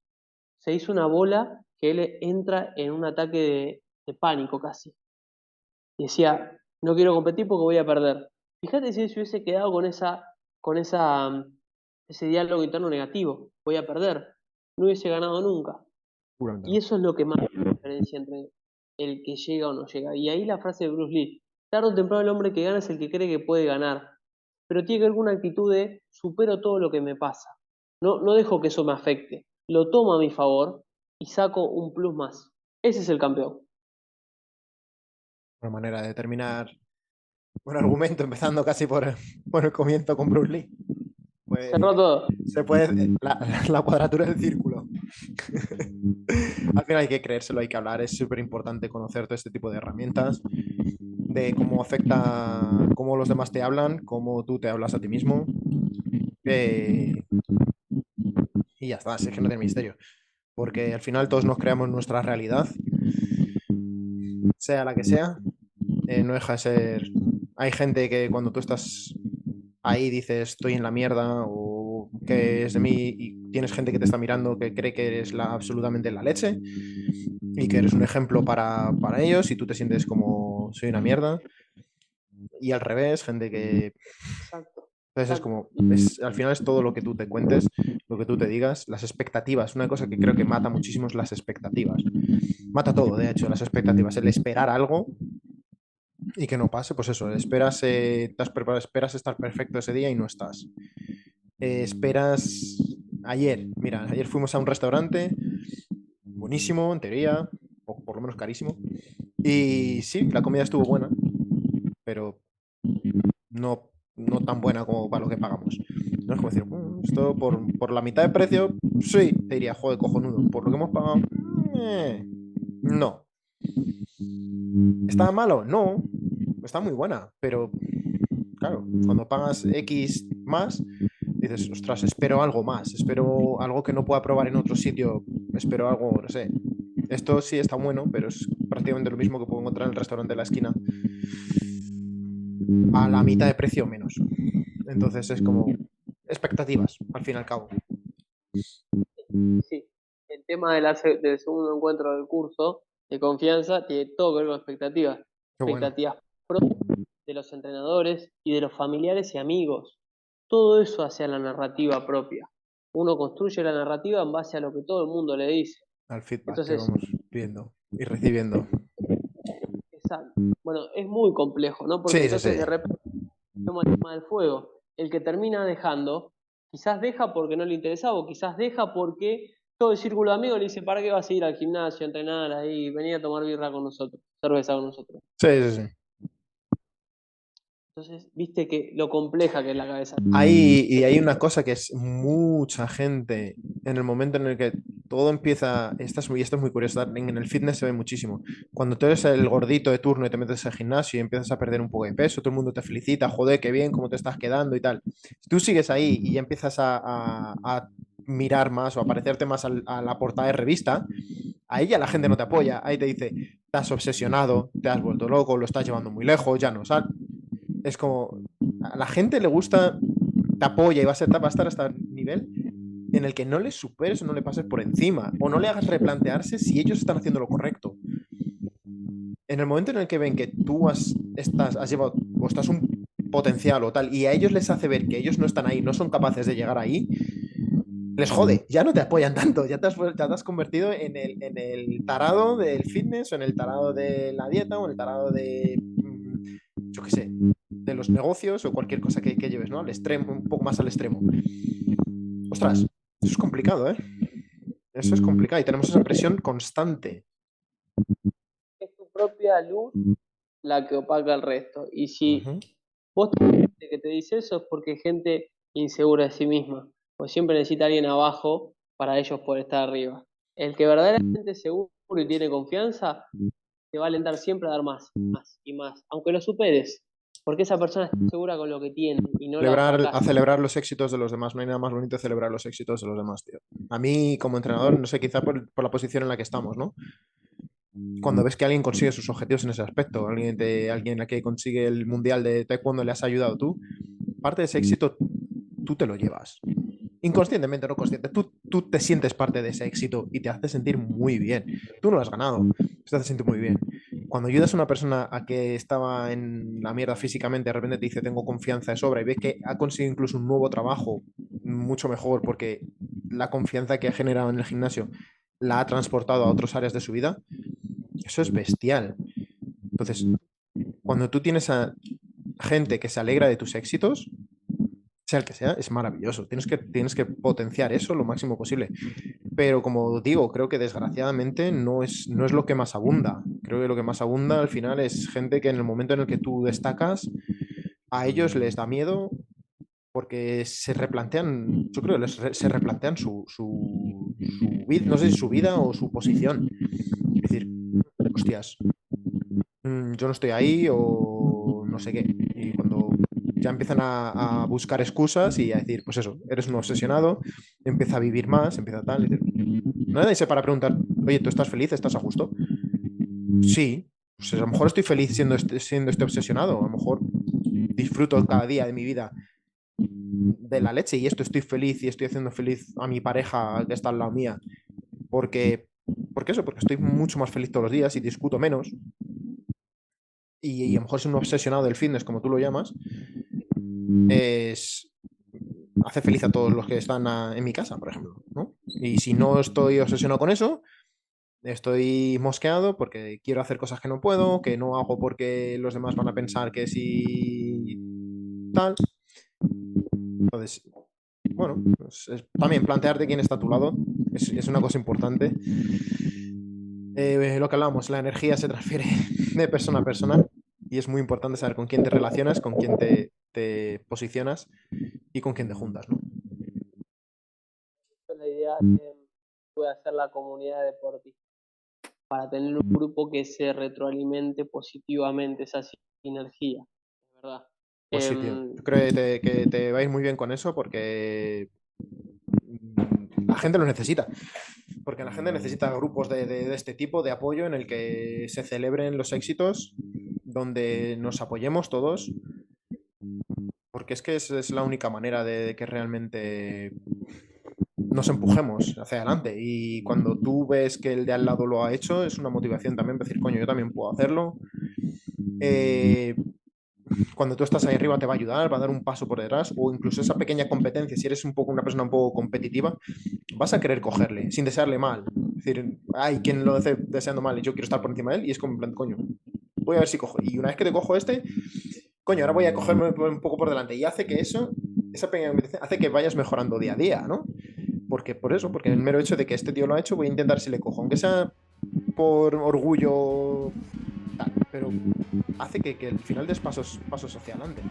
se hizo una bola que él entra en un ataque de pánico casi. Y decía, no quiero competir porque voy a perder. Fíjate si él se hubiese quedado con ese diálogo interno negativo, voy a perder, no hubiese ganado nunca. Y eso es lo que marca la diferencia entre el que llega o no llega. Y ahí la frase de Bruce Lee, tarde o temprano el hombre que gana es el que cree que puede ganar, pero tiene que ver con una actitud de supero todo lo que me pasa. No dejo que eso me afecte, lo tomo a mi favor y saco un plus más. Ese es el campeón. Una manera de terminar un argumento, empezando casi por el comienzo con Bruce Lee. Pues, Cerró todo. se puede. La cuadratura del círculo. Al final hay que creérselo, hay que hablar. Es súper importante conocer todo este tipo de herramientas, de cómo afecta, cómo los demás te hablan, cómo tú te hablas a ti mismo. Y ya está, es que no tiene misterio. Porque al final todos nos creamos nuestra realidad, sea la que sea. No deja de ser. Hay gente que cuando tú estás ahí dices estoy en la mierda o que es de mí y tienes gente que te está mirando que cree que eres absolutamente la leche y que eres un ejemplo para ellos y tú te sientes como soy una mierda. Y al revés, gente que. Exacto. Entonces es como, al final es todo lo que tú te cuentes, lo que tú te digas, las expectativas. Una cosa que creo que mata muchísimo es las expectativas. Mata todo, de hecho, las expectativas. El esperar algo y que no pase, pues eso, esperas, te has preparado, esperas estar perfecto ese día y no estás. Esperas. Ayer fuimos a un restaurante, buenísimo, en teoría, o por lo menos carísimo. Y sí, la comida estuvo buena, pero no tan buena como para lo que pagamos. No es como decir, esto por la mitad de precio, sí, te diría, joder, cojonudo. Por lo que hemos pagado, no. ¿Estaba malo? No. Está muy buena, pero claro, cuando pagas X más, dices, ostras, espero algo más, espero algo que no pueda probar en otro sitio, espero algo, no sé. Esto sí está bueno, pero es prácticamente lo mismo que puedo encontrar en el restaurante de la esquina a la mitad de precio o menos. Entonces es como expectativas, al fin y al cabo. Sí, el tema del segundo encuentro del curso de confianza tiene todo que ver con expectativas. Qué bueno. Expectativas propias de los entrenadores y de los familiares y amigos. Todo eso hacia la narrativa propia. Uno construye la narrativa en base a lo que todo el mundo le dice. Al feedback que Entonces, vamos viendo y recibiendo. bueno, es muy complejo, ¿no? Porque Sí, sí, entonces sí. de repente toma el tema del fuego. El que termina dejando, quizás deja porque no le interesaba, o quizás deja porque todo el círculo de amigos le dice, ¿para qué vas a ir al gimnasio, a entrenar ahí, venir a tomar birra con nosotros, cerveza con nosotros? Sí, sí, sí. Entonces, viste que lo compleja que es la cabeza. Hay una cosa que es mucha gente en el momento en el que todo empieza, esto es muy curioso, en el fitness se ve muchísimo. Cuando tú eres el gordito de turno y te metes al gimnasio y empiezas a perder un poco de peso, todo el mundo te felicita, joder, qué bien, cómo te estás quedando y tal. Si tú sigues ahí y ya empiezas a mirar más o a parecerte más a la portada de revista, ahí ya la gente no te apoya, ahí te dice, estás obsesionado, te has vuelto loco, lo estás llevando muy lejos, ya no sal. Es como, a la gente le gusta, te apoya y va a estar hasta el nivel en el que no le superes o no le pases por encima o no le hagas replantearse si ellos están haciendo lo correcto. En el momento en el que ven que tú has llevado o estás un potencial o tal y a ellos les hace ver que ellos no están ahí, no son capaces de llegar ahí, les jode, ya no te apoyan tanto, ya te has convertido en el tarado del fitness o en el tarado de la dieta o en el tarado de yo qué sé, de los negocios o cualquier cosa que lleves, ¿no? Al extremo, un poco más al extremo. Ostras, eso es complicado, ¿eh? Eso es complicado y tenemos esa presión constante. Es tu propia luz la que opaca el resto. Y si vos tenés gente que te dice eso, es porque hay gente insegura de sí misma. O siempre necesita alguien abajo para ellos poder estar arriba. El que verdaderamente es seguro y tiene confianza, te va a alentar siempre a dar más, más y más, aunque lo superes. Porque esa persona está segura con lo que tiene y no la fracasa. A celebrar los éxitos de los demás. No hay nada más bonito que celebrar los éxitos de los demás, tío. A mí, como entrenador, no sé, quizá por la posición en la que estamos, ¿no? Cuando ves que alguien consigue sus objetivos en ese aspecto, alguien a que consigue el mundial de taekwondo le has ayudado tú, parte de ese éxito tú te lo llevas. Inconscientemente, no consciente. Tú te sientes parte de ese éxito y te hace sentir muy bien. Tú no lo has ganado, te hace sentir muy bien. Cuando ayudas a una persona a que estaba en la mierda físicamente, de repente te dice tengo confianza de sobra y ves que ha conseguido incluso un nuevo trabajo mucho mejor porque la confianza que ha generado en el gimnasio la ha transportado a otras áreas de su vida, eso es bestial. Entonces, cuando tú tienes a gente que se alegra de tus éxitos, sea el que sea, es maravilloso. Tienes que potenciar eso lo máximo posible. Pero como digo, creo que desgraciadamente no es lo que más abunda. Creo que lo que más abunda al final es gente que en el momento en el que tú destacas, a ellos les da miedo porque se replantean, yo creo que se replantean su vida, no sé si su vida o su posición. Es decir, hostias, yo no estoy ahí o no sé qué. Y cuando ya empiezan a buscar excusas y a decir, pues eso, eres un obsesionado, empieza a vivir más, empieza tal. Nadie se para preguntar, oye, ¿tú estás feliz? ¿Estás a gusto? Sí, pues a lo mejor estoy feliz siendo este obsesionado, a lo mejor disfruto cada día de mi vida de la leche y estoy feliz y estoy haciendo feliz a mi pareja que está al lado mía. Porque estoy mucho más feliz todos los días y discuto menos. Y a lo mejor es un obsesionado del fitness, como tú lo llamas, hace feliz a todos los que están en mi casa, por ejemplo, ¿no? Y si no estoy obsesionado con eso, estoy mosqueado porque quiero hacer cosas que no puedo, que no hago porque los demás van a pensar que sí tal. Entonces, bueno, pues también plantearte quién está a tu lado es una cosa importante. Lo que hablábamos, la energía se transfiere de persona a persona y es muy importante saber con quién te relacionas, con quién te posicionas y con quién te juntas, ¿no? La idea de hacer la comunidad deportiva para tener un grupo que se retroalimente positivamente esa sinergia, ¿verdad? Pues sí, tío. Yo creo que te va a ir muy bien con eso porque la gente lo necesita. Porque la gente necesita grupos de este tipo de apoyo en el que se celebren los éxitos, donde nos apoyemos todos. Porque es que es la única manera de que realmente nos empujemos hacia adelante. Y cuando tú ves que el de al lado lo ha hecho, es una motivación también para decir, coño, yo también puedo hacerlo. Cuando tú estás ahí arriba te va a ayudar, va a dar un paso por detrás, o incluso esa pequeña competencia, si eres una persona un poco competitiva, vas a querer cogerle, sin desearle mal. Es decir, hay quien lo hace deseando mal y yo quiero estar por encima de él, y es como en plan, coño, voy a ver si cojo. Y una vez que te cojo coño, ahora voy a cogerme un poco por delante. Y hace que esa pequeña competencia, hace que vayas mejorando día a día, ¿no? Porque el mero hecho de que este tío lo ha hecho, voy a intentar si le cojo, aunque sea por orgullo tal, pero hace que al final des pasos hacia adelante.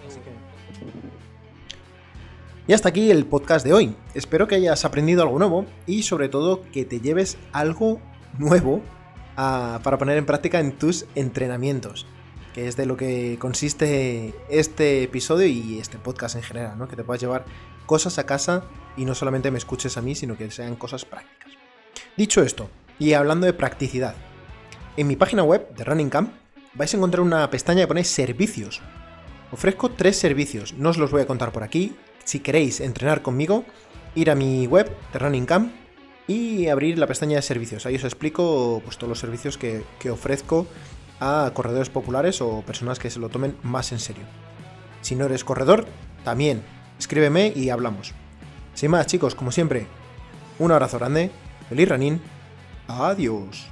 Así que... Y hasta aquí el podcast de hoy. Espero que hayas aprendido algo nuevo y sobre todo que te lleves algo nuevo para poner en práctica en tus entrenamientos, que es de lo que consiste este episodio y este podcast en general, ¿no? Que te puedas llevar cosas a casa y no solamente me escuches a mí, sino que sean cosas prácticas. Dicho esto, y hablando de practicidad, en mi página web de Running Camp vais a encontrar una pestaña que pone servicios. Ofrezco 3 servicios, no os los voy a contar por aquí. Si queréis entrenar conmigo, ir a mi web de Running Camp y abrir la pestaña de servicios. Ahí os explico pues, todos los servicios que ofrezco a corredores populares o personas que se lo tomen más en serio. Si no eres corredor, también escríbeme y hablamos. Sin más, chicos, como siempre, un abrazo grande, feliz running, adiós.